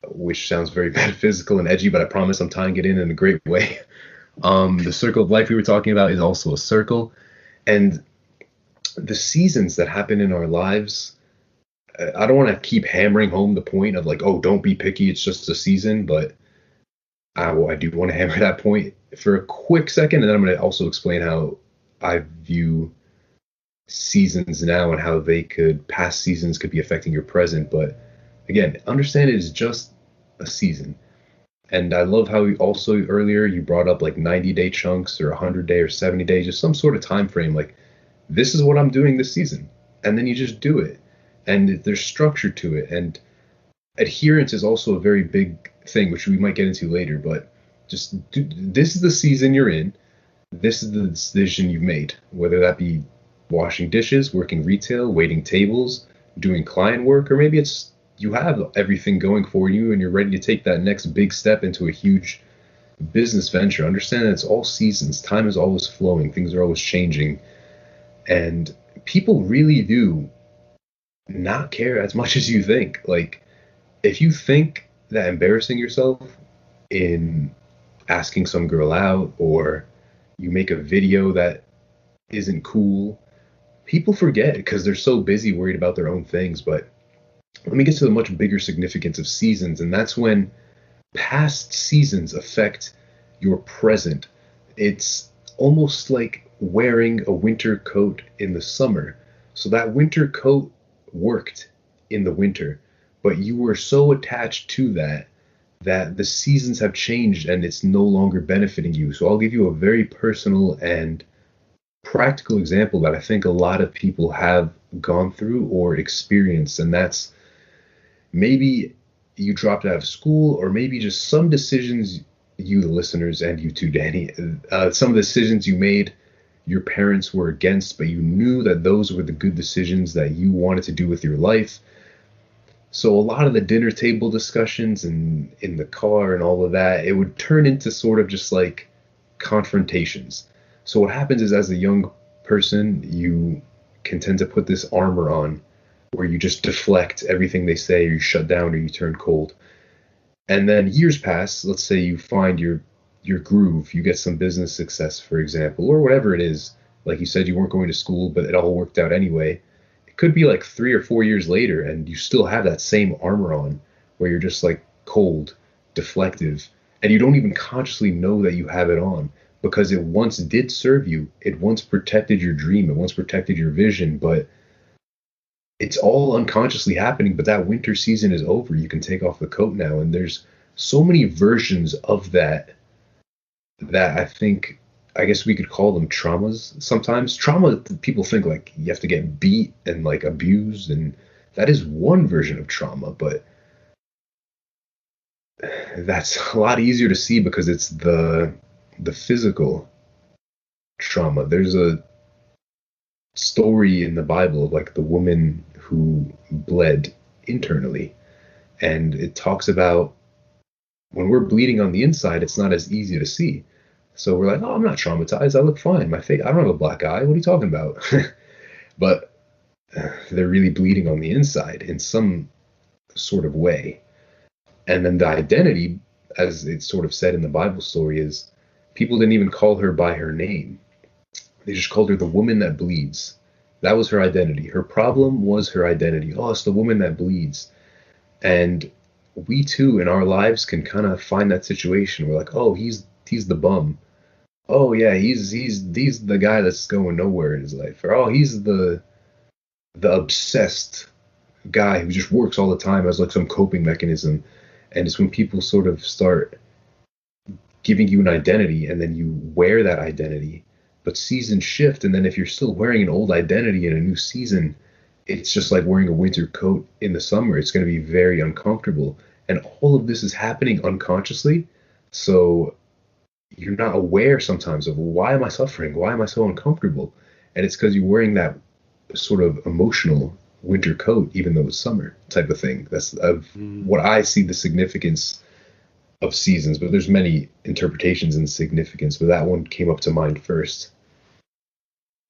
which sounds very metaphysical and edgy, but I promise I'm tying it in a great way. The circle of life we were talking about is also a circle, and the seasons that happen in our lives. I don't want to keep hammering home the point of like, oh, don't be picky. It's just a season, but I do want to hammer that point for a quick second, and then I'm going to also explain how I view seasons now and how they could past seasons could be affecting your present. But again, understand it is just a season. And I love how you also earlier you brought up like 90-day chunks or 100-day or 70-day, just some sort of time frame. Like this is what I'm doing this season, and then you just do it, and there's structure to it, and adherence is also a very big thing, which we might get into later. But just this is the season you're in. This is the decision you've made, whether that be washing dishes, working retail, waiting tables, doing client work, or maybe it's you have everything going for you and you're ready to take that next big step into a huge business venture. Understand that it's all seasons. Time is always flowing. Things are always changing. And people really do not care as much as you think. Like, if you think that embarrassing yourself in asking some girl out or you make a video that isn't cool, people forget because they're so busy worried about their own things. But let me get to the much bigger significance of seasons, and that's when past seasons affect your present. It's almost like wearing a winter coat in the summer. So that winter coat worked in the winter, but you were so attached to that that the seasons have changed and it's no longer benefiting you. So I'll give you a very personal and practical example that I think a lot of people have gone through or experienced, and that's maybe you dropped out of school, or maybe just some decisions, you, the listeners, and you too, Danny, some of the decisions you made, your parents were against, but you knew that those were the good decisions that you wanted to do with your life. So a lot of the dinner table discussions and in the car and all of that, it would turn into sort of just like confrontations. So what happens is as a young person, you can tend to put this armor on where you just deflect everything they say, or you shut down, or you turn cold. And then years pass. Let's say you find your groove, you get some business success, for example, or whatever it is. Like you said, you weren't going to school, but it all worked out anyway. It could be like 3 or 4 years later, and you still have that same armor on, where you're just like cold, deflective, and you don't even consciously know that you have it on because it once did serve you. It once protected your dream. It once protected your vision, but it's all unconsciously happening. But that winter season is over. You can take off the coat now, and there's so many versions of that I think, I guess we could call them traumas. Sometimes trauma, people think like you have to get beat and like abused, and that is one version of trauma, but that's a lot easier to see because it's the physical trauma. There's a story in the Bible of like the woman who bled internally, and it talks about when we're bleeding on the inside, it's not as easy to see. So we're like, oh, I'm not traumatized. I look fine. My face, I don't have a black eye. What are you talking about? But they're really bleeding on the inside in some sort of way. And then the identity, as it's sort of said in the Bible story, is people didn't even call her by her name. They just called her the woman that bleeds. That was her identity. Her problem was her identity. Oh, it's the woman that bleeds. And we too in our lives can kind of find that situation. We're like, oh, he's the bum. oh yeah, he's the guy that's going nowhere in his life, or oh he's the obsessed guy who just works all the time as like some coping mechanism. And it's when people sort of start giving you an identity and then you wear that identity, but seasons shift, and then if you're still wearing an old identity in a new season, it's just like wearing a winter coat in the summer. It's going to be very uncomfortable, and all of this is happening unconsciously. So you're not aware sometimes of, why am I suffering, why am I so uncomfortable? And it's because you're wearing that sort of emotional winter coat even though it's summer type of thing. That's of what I see the significance of seasons, but there's many interpretations and significance, but that one came up to mind first.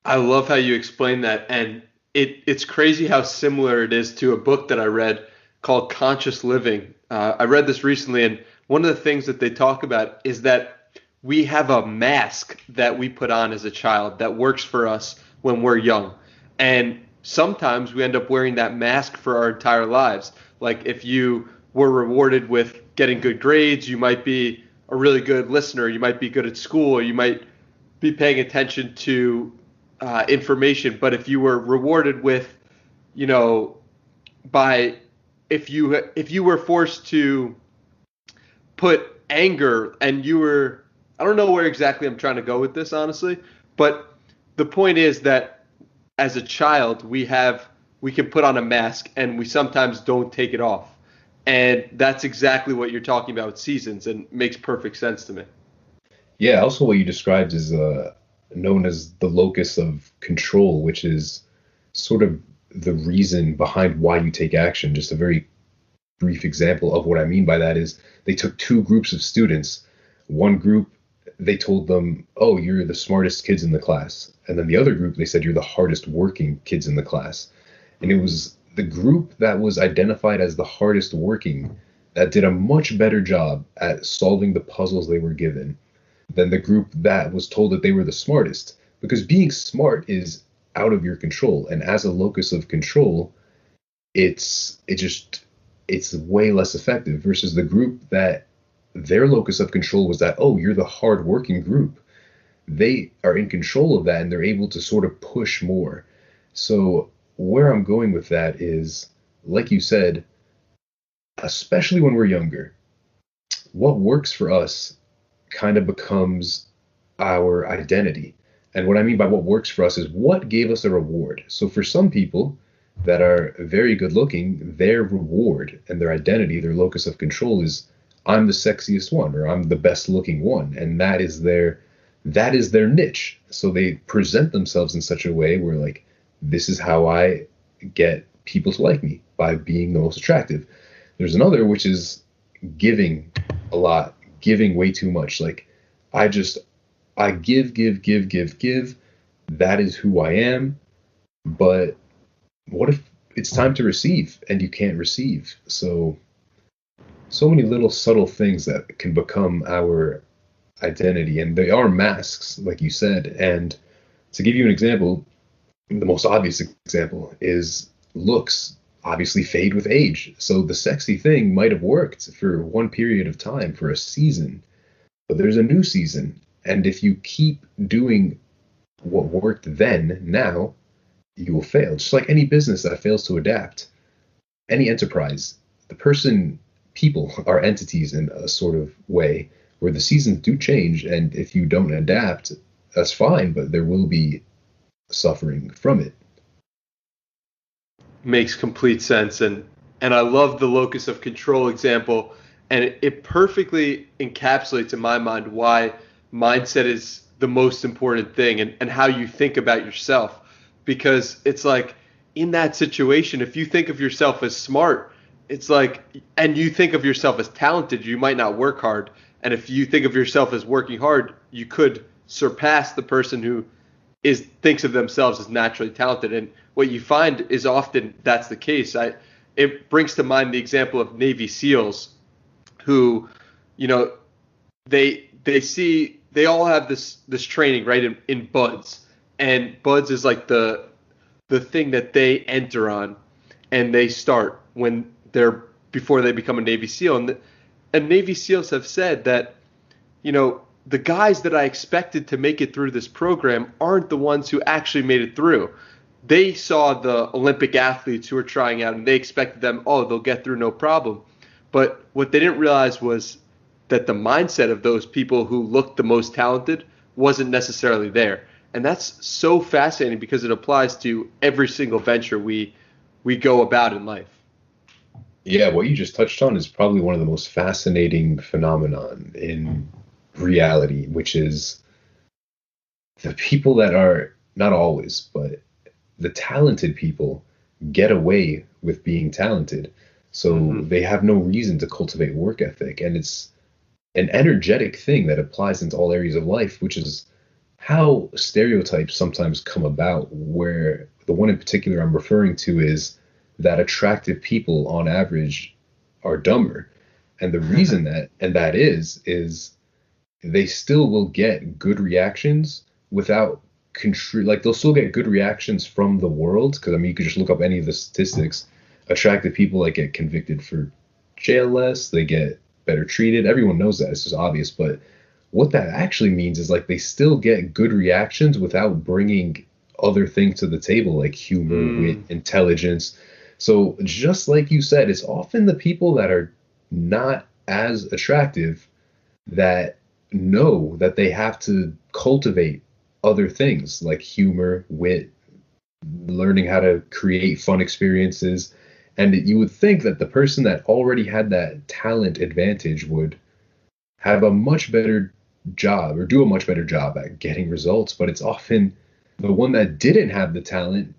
I love how you explain that, and it's crazy how similar it is to a book that I read called Conscious Living. I read this recently, and one of the things that they talk about is that we have a mask that we put on as a child that works for us when we're young, and sometimes we end up wearing that mask for our entire lives. Like if you were rewarded with getting good grades, you might be a really good listener, you might be good at school, you might be paying attention to information. But if you were rewarded with, you know, by if you were forced to put anger and you were, I don't know where exactly I'm trying to go with this, honestly, but the point is that as a child we can put on a mask and we sometimes don't take it off. And that's exactly what you're talking about with seasons, and makes perfect sense to me. Yeah, also what you described is known as the locus of control, which is sort of the reason behind why you take action. Just a very brief example of what I mean by that is they took two groups of students. One group, they told them, oh, you're the smartest kids in the class. And then the other group, they said, you're the hardest working kids in the class. And it was the group that was identified as the hardest working that did a much better job at solving the puzzles they were given than the group that was told that they were the smartest. Because being smart is out of your control. And as a locus of control, it's way less effective versus the group that their locus of control was that, oh, you're the hard working group. They are in control of that and they're able to sort of push more. So where I'm going with that is, like you said, especially when we're younger, what works for us kind of becomes our identity. And what I mean by what works for us is what gave us a reward. So for some people that are very good looking, their reward and their identity, their locus of control is, I'm the sexiest one or I'm the best looking one. And that is their niche. So they present themselves in such a way where like, this is how I get people to like me, by being the most attractive. There's another which is giving a lot, giving way too much. Like I give. That is who I am. But what if it's time to receive and you can't receive? So many little subtle things that can become our identity, and they are masks, like you said. And to give you an example, the most obvious example is looks obviously fade with age. So the sexy thing might have worked for one period of time, for a season, but there's a new season. And if you keep doing what worked then, now, you will fail. Just like any business that fails to adapt, any enterprise, people are entities in a sort of way where the seasons do change. And if you don't adapt, that's fine, but there will be suffering from it. Makes complete sense, and I love the locus of control example, and it perfectly encapsulates in my mind why mindset is the most important thing, and how you think about yourself. Because it's like, in that situation, if you think of yourself as smart, it's like, and you think of yourself as talented, you might not work hard. And if you think of yourself as working hard, you could surpass the person who thinks of themselves as naturally talented. And what you find is often that's the case. It brings to mind the example of Navy SEALs who, you know, they all have this training, right, in buds. And buds is like the thing that they enter on, and they start when before they become a Navy SEAL. And Navy SEALs have said that, you know, the guys that I expected to make it through this program aren't the ones who actually made it through. They saw the Olympic athletes who were trying out and they expected them, oh, they'll get through no problem. But what they didn't realize was that the mindset of those people who looked the most talented wasn't necessarily there. And that's so fascinating because it applies to every single venture we go about in life. Yeah, what you just touched on is probably one of the most fascinating phenomenon in reality, which is the people that are not always, but the talented people get away with being talented. So they have no reason to cultivate work ethic. And it's an energetic thing that applies into all areas of life, which is how stereotypes sometimes come about, where the one in particular I'm referring to is that attractive people on average are dumber. And the reason that is they still will get good reactions without like they'll still get good reactions from the world. Because I mean, you could just look up any of the statistics. Attractive people like get convicted for jail less, they get better treated. Everyone knows that. It's just obvious. But what that actually means is like they still get good reactions without bringing other things to the table like humor, wit, intelligence. So just like you said, it's often the people that are not as attractive that know that they have to cultivate other things like humor, wit, learning how to create fun experiences. And you would think that the person that already had that talent advantage would have a much better job or do a much better job at getting results. But it's often the one that didn't have the talent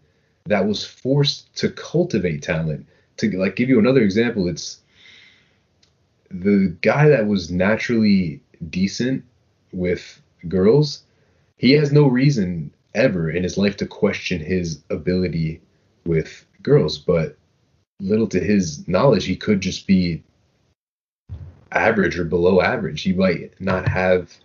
that was forced to cultivate talent. To like give you another example, it's the guy that was naturally decent with girls. He has no reason ever in his life to question his ability with girls, but little to his knowledge, he could just be average or below average. He might not have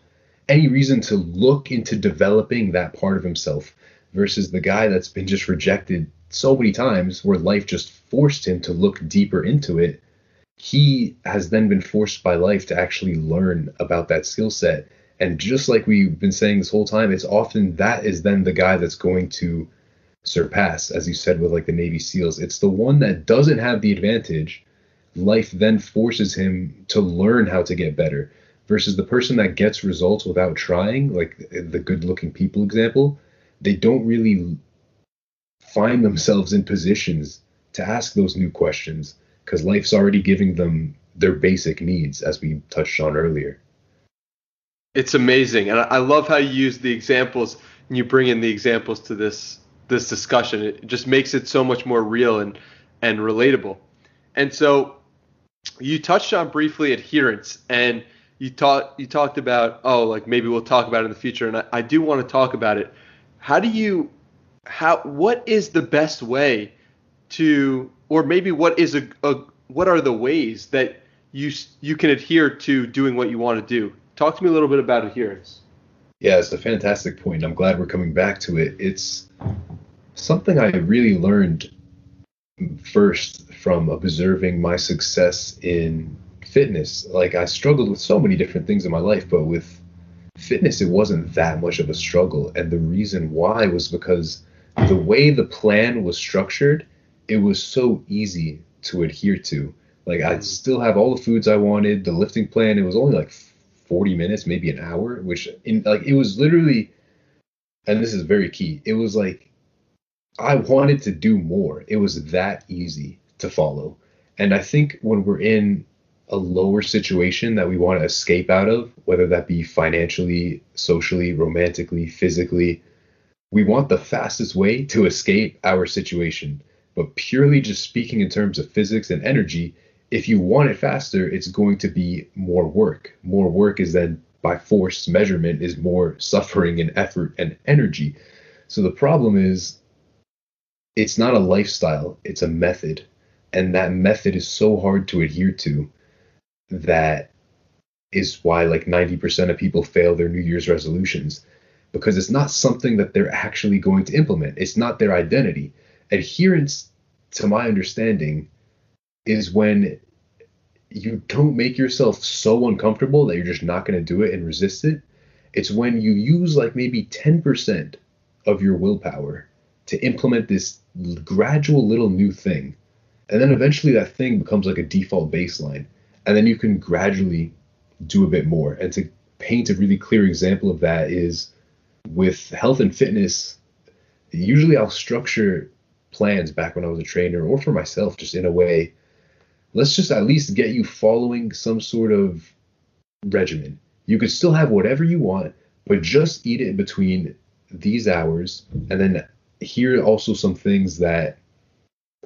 any reason to look into developing that part of himself versus the guy that's been just rejected so many times where life just forced him to look deeper into it. He has then been forced by life to actually learn about that skill set. And just like we've been saying this whole time, it's often that is then the guy that's going to surpass, as you said, with like the Navy SEALs. It's the one that doesn't have the advantage. Life then forces him to learn how to get better versus the person that gets results without trying, like the good looking people example. They don't really find themselves in positions to ask those new questions because life's already giving them their basic needs, as we touched on earlier. It's amazing. And I love how you use the examples and you bring in the examples to this discussion. It just makes it so much more real and relatable. And so you touched on briefly adherence, and you talked about, oh, like maybe we'll talk about it in the future. And I do want to talk about it. What is the best way to, or maybe what are the ways that you can adhere to doing what you want to do? Talk to me a little bit about adherence. Yeah, it's a fantastic point. I'm glad we're coming back to it. It's something I really learned first from observing my success in fitness. Like I struggled with so many different things in my life, but with fitness, it wasn't that much of a struggle. And the reason why was because the way the plan was structured, it was so easy to adhere to. Like I still have all the foods I wanted. The lifting plan, it was only like 40 minutes, maybe an hour, which it was literally, and this is very key, it was like I wanted to do more. It was that easy to follow. And I think when we're in a lower situation that we want to escape out of, whether that be financially, socially, romantically, physically, we want the fastest way to escape our situation. But purely just speaking in terms of physics and energy, if you want it faster, it's going to be more work. More work is then, by force measurement, is more suffering and effort and energy. So the problem is, it's not a lifestyle, it's a method. And that method is so hard to adhere to. That is why like 90% of people fail their New Year's resolutions, because it's not something that they're actually going to implement. It's not their identity. Adherence, to my understanding, is when you don't make yourself so uncomfortable that you're just not going to do it and resist it. It's when you use like maybe 10% of your willpower to implement this gradual little new thing. And then eventually that thing becomes like a default baseline. And then you can gradually do a bit more. And to paint a really clear example of that is with health and fitness. Usually I'll structure plans back when I was a trainer or for myself just in a way, let's just at least get you following some sort of regimen. You could still have whatever you want, but just eat it between these hours. And then here are also some things that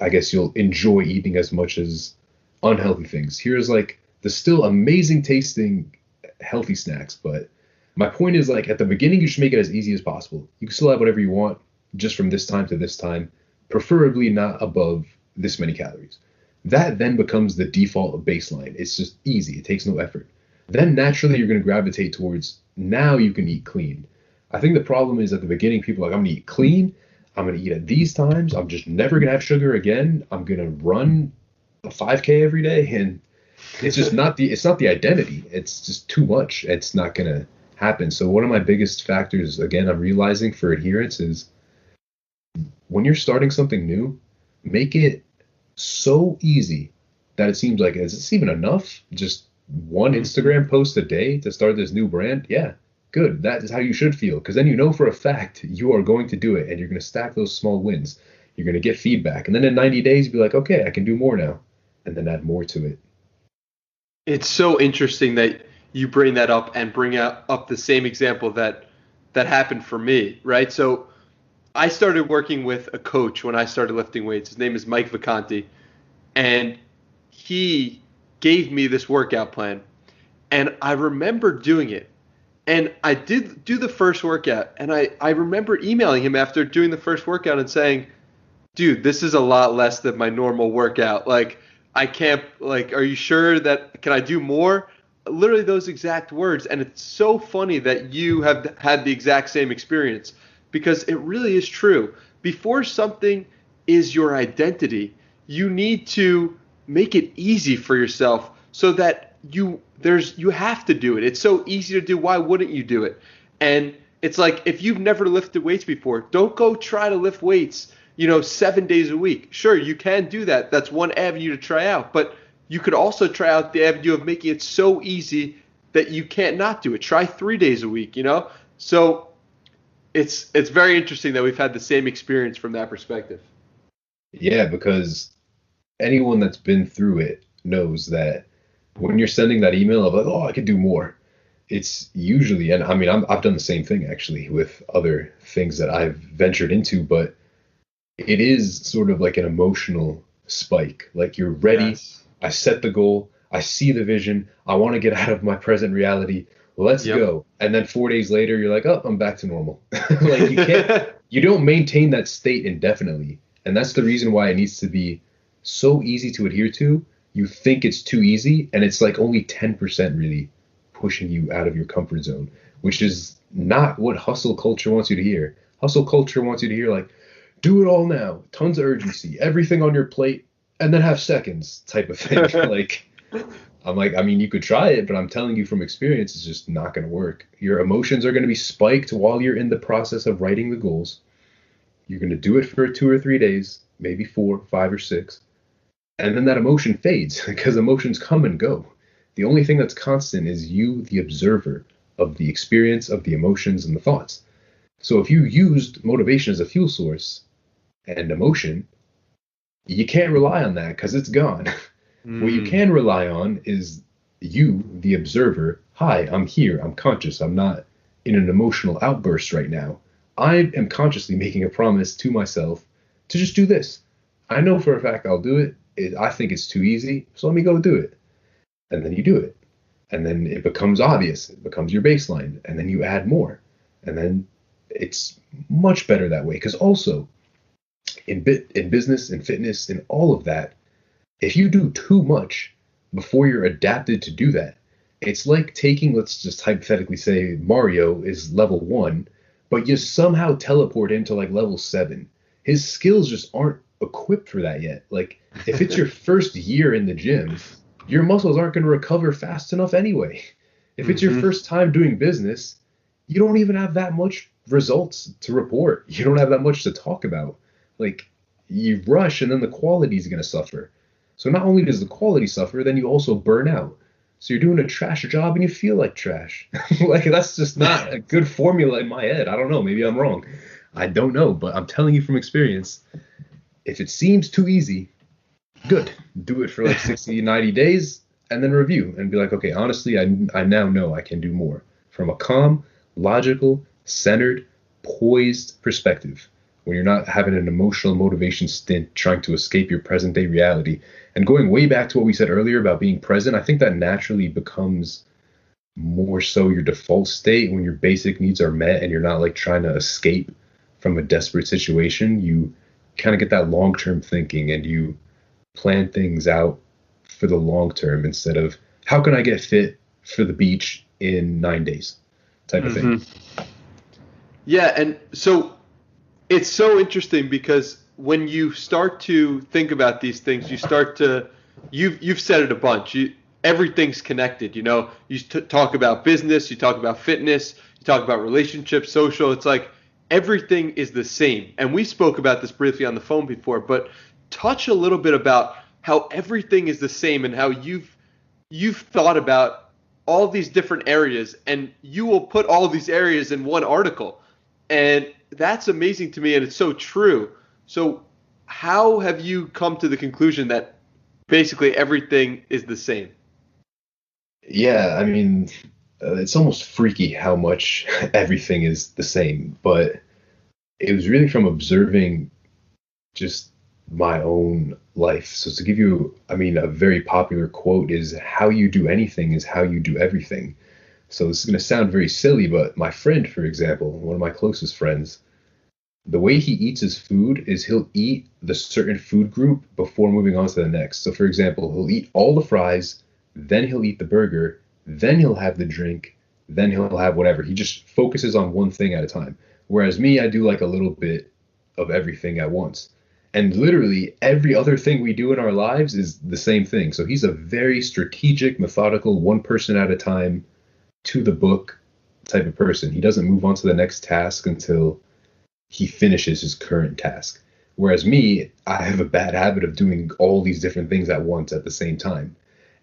I guess you'll enjoy eating as much as unhealthy things. Here's like the still amazing tasting healthy snacks, but my point is like at the beginning you should make it as easy as possible. You can still have whatever you want just from this time to this time, preferably not above this many calories. That then becomes the default baseline. It's just easy. It takes no effort. Then naturally you're going to gravitate towards now you can eat clean. I think the problem is at the beginning people are like, I'm going to eat clean. I'm going to eat at these times. I'm just never going to have sugar again. I'm going to run a 5K every day. And it's just it's not the identity. It's just too much. It's not going to happen. So one of my biggest factors, again, I'm realizing for adherence is when you're starting something new, make it so easy that it seems like, is this even enough? Just one Instagram post a day to start this new brand? Yeah, good. That is how you should feel. Because then you know for a fact you are going to do it and you're going to stack those small wins. You're going to get feedback. And then in 90 days, you'll be like, okay, I can do more now. And then add more to it. It's so interesting that you bring that up and bring up the same example that happened for me, right? So I started working with a coach when I started lifting weights. His name is Mike Vacanti, and he gave me this workout plan, and I remember doing it. And I did do the first workout, and I remember emailing him after doing the first workout and saying, dude, this is a lot less than my normal workout. Like, I can't, like, are you sure that, can I do more? Literally those exact words. And it's so funny that you have had the exact same experience because it really is true. Before something is your identity, you need to make it easy for yourself so that you have to do it. It's so easy to do. Why wouldn't you do it? And it's like, if you've never lifted weights before, don't go try to lift weights 7 days a week. Sure, you can do that. That's one avenue to try out. But you could also try out the avenue of making it so easy that you can't not do it. Try 3 days a week, So it's very interesting that we've had the same experience from that perspective. Yeah, because anyone that's been through it knows that when you're sending that email of like, oh, I could do more, it's usually, and I mean, I've done the same thing actually with other things that I've ventured into, but it is sort of like an emotional spike. Like you're ready. Yes. I set the goal. I see the vision. I want to get out of my present reality. Let's go. And then 4 days later, you're like, oh, I'm back to normal. Like you don't maintain that state indefinitely. And that's the reason why it needs to be so easy to adhere to. You think it's too easy, and it's like only 10% really pushing you out of your comfort zone, which is not what hustle culture wants you to hear. Hustle culture wants you to hear like, do it all now, tons of urgency, everything on your plate, and then have seconds type of thing. I'm like, I mean, you could try it, but I'm telling you from experience, it's just not going to work. Your emotions are going to be spiked while you're in the process of writing the goals. You're going to do it for 2 or 3 days, maybe 4, 5, or 6. And then that emotion fades because emotions come and go. The only thing that's constant is you, the observer of the experience, of the emotions and the thoughts. So if you used motivation as a fuel source and emotion, you can't rely on that because it's gone. What you can rely on is you, the observer. Hi, I'm here. I'm conscious. I'm not in an emotional outburst right now. I am consciously making a promise to myself to just do this. I know for a fact I'll do it. I think it's too easy, so let me go do it. And then you do it. And then it becomes obvious. It becomes your baseline. And then you add more. And then it's much better that way. Because also, in business, in fitness, in all of that, if you do too much before you're adapted to do that, it's like taking, let's just hypothetically say Mario is level 1, but you somehow teleport into like level 7. His skills just aren't equipped for that yet. Like if it's your first year in the gym, your muscles aren't going to recover fast enough anyway. If it's your Hmm. first time doing business, you don't even have that much results to report. You don't have that much to talk about. Like, you rush and then the quality is going to suffer. So not only does the quality suffer, then you also burn out. So you're doing a trash job and you feel like trash. Like, that's just not a good formula in my head. I don't know. Maybe I'm wrong. I don't know, but I'm telling you from experience, if it seems too easy, good. Do it for like 60, 90 days and then review and be like, okay, honestly, I now know I can do more from a calm, logical, centered, poised perspective when you're not having an emotional motivation stint trying to escape your present day reality. And going way back to what we said earlier about being present, I think that naturally becomes more so your default state when your basic needs are met and you're not like trying to escape from a desperate situation. You kind of get that long term thinking and you plan things out for the long term instead of how can I get fit for the beach in 9 days type of thing. Hmm. Yeah, and so it's so interesting because when you start to think about these things, you start to you've said it a bunch. Everything's connected. You talk about business, you talk about fitness, you talk about relationships, social. It's like everything is the same. And we spoke about this briefly on the phone before, but touch a little bit about how everything is the same and how you've thought about all these different areas and you will put all of these areas in one article. And that's amazing to me and it's so true. So how have you come to the conclusion that basically everything is the same? Yeah, I mean, it's almost freaky how much everything is the same, but it was really from observing just my own life. So to give you, I mean, a very popular quote is how you do anything is how you do everything. So this is going to sound very silly, but my friend, for example, one of my closest friends, the way he eats his food is he'll eat the certain food group before moving on to the next. So for example, he'll eat all the fries, then he'll eat the burger, then he'll have the drink, then he'll have whatever. He just focuses on one thing at a time. Whereas me, I do like a little bit of everything at once. And literally every other thing we do in our lives is the same thing. So he's a very strategic, methodical, one person at a time, to the book type of person. He doesn't move on to the next task until he finishes his current task. Whereas me, I have a bad habit of doing all these different things at once at the same time.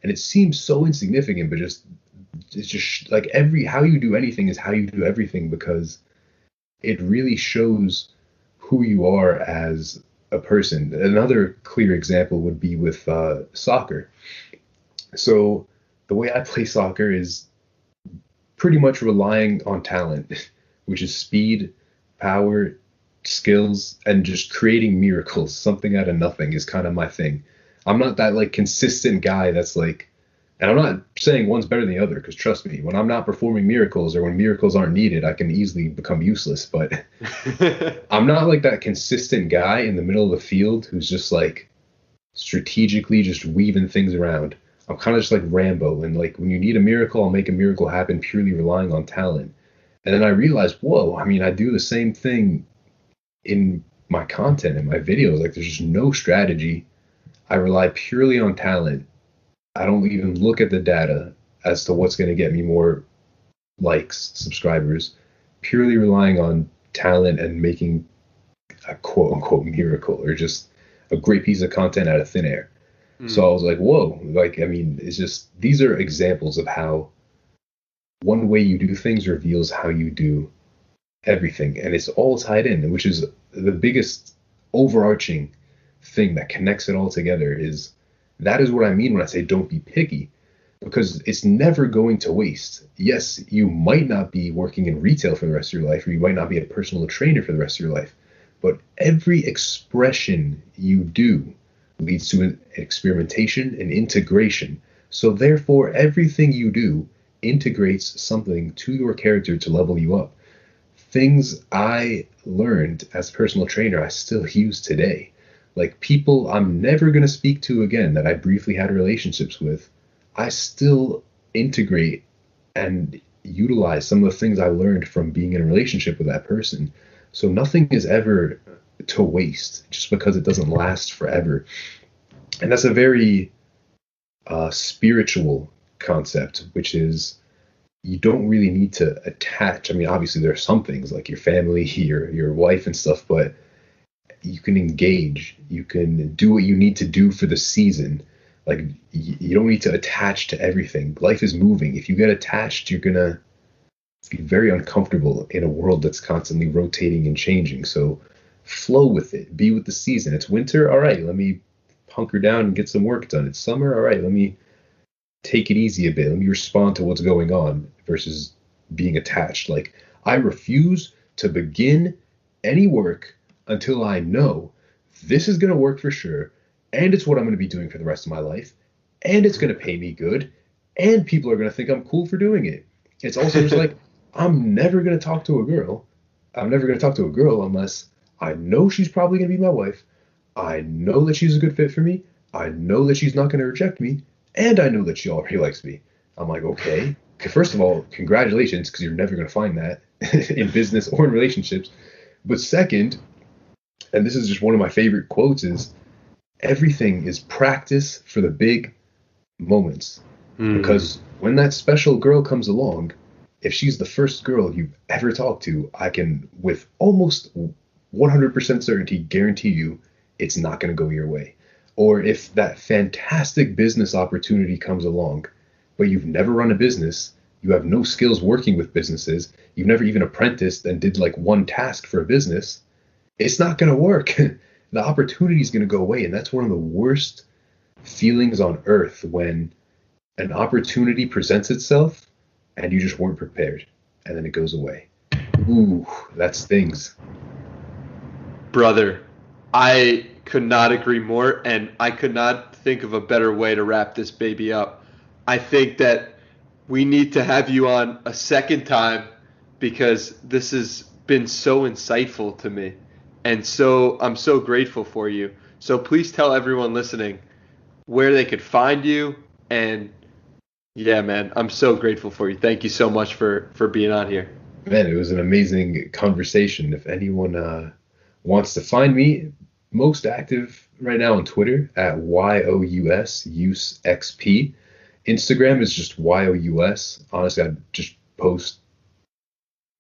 And it seems so insignificant, but it's just like how you do anything is how you do everything because it really shows who you are as a person. Another clear example would be with soccer. So the way I play soccer is pretty much relying on talent, which is speed, power, skills, and just creating miracles. Something out of nothing is kind of my thing. I'm not that like consistent guy that's like, and I'm not saying one's better than the other, because trust me, when I'm not performing miracles or when miracles aren't needed, I can easily become useless. But I'm not like that consistent guy in the middle of the field who's just like strategically just weaving things around. I'm kind of just like Rambo, and like when you need a miracle, I'll make a miracle happen purely relying on talent. And then I realized, whoa, I mean, I do the same thing in my content and my videos. Like there's just no strategy. I rely purely on talent. I don't even look at the data as to what's going to get me more likes, subscribers, purely relying on talent and making a quote unquote miracle or just a great piece of content out of thin air. So I was like, whoa, like, I mean, it's just, these are examples of how one way you do things reveals how you do everything. And it's all tied in, which is the biggest overarching thing that connects it all together is that is what I mean when I say don't be picky, because it's never going to waste. Yes, you might not be working in retail for the rest of your life, or you might not be a personal trainer for the rest of your life, but every expression you do leads to an experimentation and integration. So therefore, everything you do integrates something to your character to level you up. Things I learned as a personal trainer, I still use today. Like people I'm never going to speak to again that I briefly had relationships with, I still integrate and utilize some of the things I learned from being in a relationship with that person. So nothing is ever to waste just because it doesn't last forever. And that's a very spiritual concept, which is you don't really need to attach. I mean, obviously there are some things like your family, your wife and stuff, but you can engage. You can do what you need to do for the season. Like you don't need to attach to everything. Life is moving. If you get attached, you're gonna be very uncomfortable in a world that's constantly rotating and changing. So flow with it. Be with the season. It's winter. All right, let me hunker down and get some work done. It's summer. All right, let me take it easy a bit. Let me respond to what's going on versus being attached. Like, I refuse to begin any work until I know this is going to work for sure, and it's what I'm going to be doing for the rest of my life, and it's going to pay me good, and people are going to think I'm cool for doing it. It's also just like, I'm never going to talk to a girl. I'm never going to talk to a girl unless I know she's probably going to be my wife. I know that she's a good fit for me. I know that she's not going to reject me. And I know that she already likes me. I'm like, okay. First of all, congratulations, because you're never going to find that in business or in relationships. But second, and this is just one of my favorite quotes, is everything is practice for the big moments. Because when that special girl comes along, if she's the first girl you've ever talked to, I can, with almost 100% certainty, guarantee you it's not going to go your way. Or if that fantastic business opportunity comes along, but you've never run a business, you have no skills working with businesses, you've never even apprenticed and did like one task for a business, it's not going to work. The opportunity is going to go away. And that's one of the worst feelings on earth, when an opportunity presents itself and you just weren't prepared and then it goes away. Ooh, that stings. Brother, I could not agree more, and I could not think of a better way to wrap this baby up. I think that we need to have you on a second time, because this has been so insightful to me, and so I'm so grateful for you. So please tell everyone listening where they could find you, and yeah, man, I'm so grateful for you. Thank you so much for being on here. Man, it was an amazing conversation. If anyone wants to find me, most active right now on Twitter at YOUSXP. Instagram is just YOUS. Honestly, I just post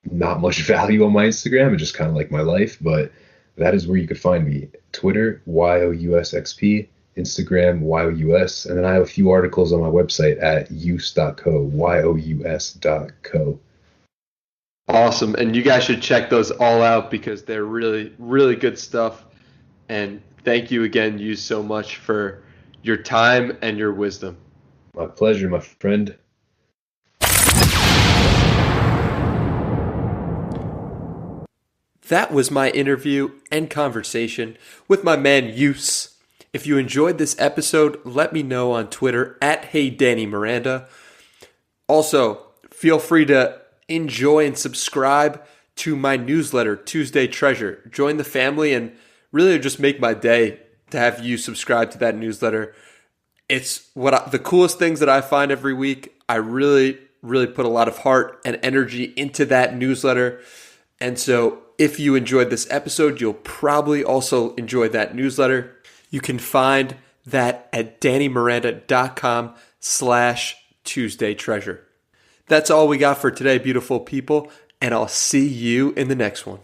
not much value on my Instagram. It's just kind of like my life, but that is where you could find me. Twitter, YOUSXP. Instagram, YOUS. And then I have a few articles on my website at use.co, YOUS.co. Awesome. And you guys should check those all out, because they're really, really good stuff. And thank you again, you so much for your time and your wisdom. My pleasure, my friend. That was my interview and conversation with my man Use. If you enjoyed this episode, let me know on Twitter at HeyDannyMiranda. Also, feel free to enjoy and subscribe to my newsletter, Tuesday Treasure. Join the family, and really just make my day to have you subscribe to that newsletter. It's the coolest things that I find every week. I really, really put a lot of heart and energy into that newsletter. And so if you enjoyed this episode, you'll probably also enjoy that newsletter. You can find that at DannyMiranda.com/Tuesday Treasure. That's all we got for today, beautiful people, and I'll see you in the next one.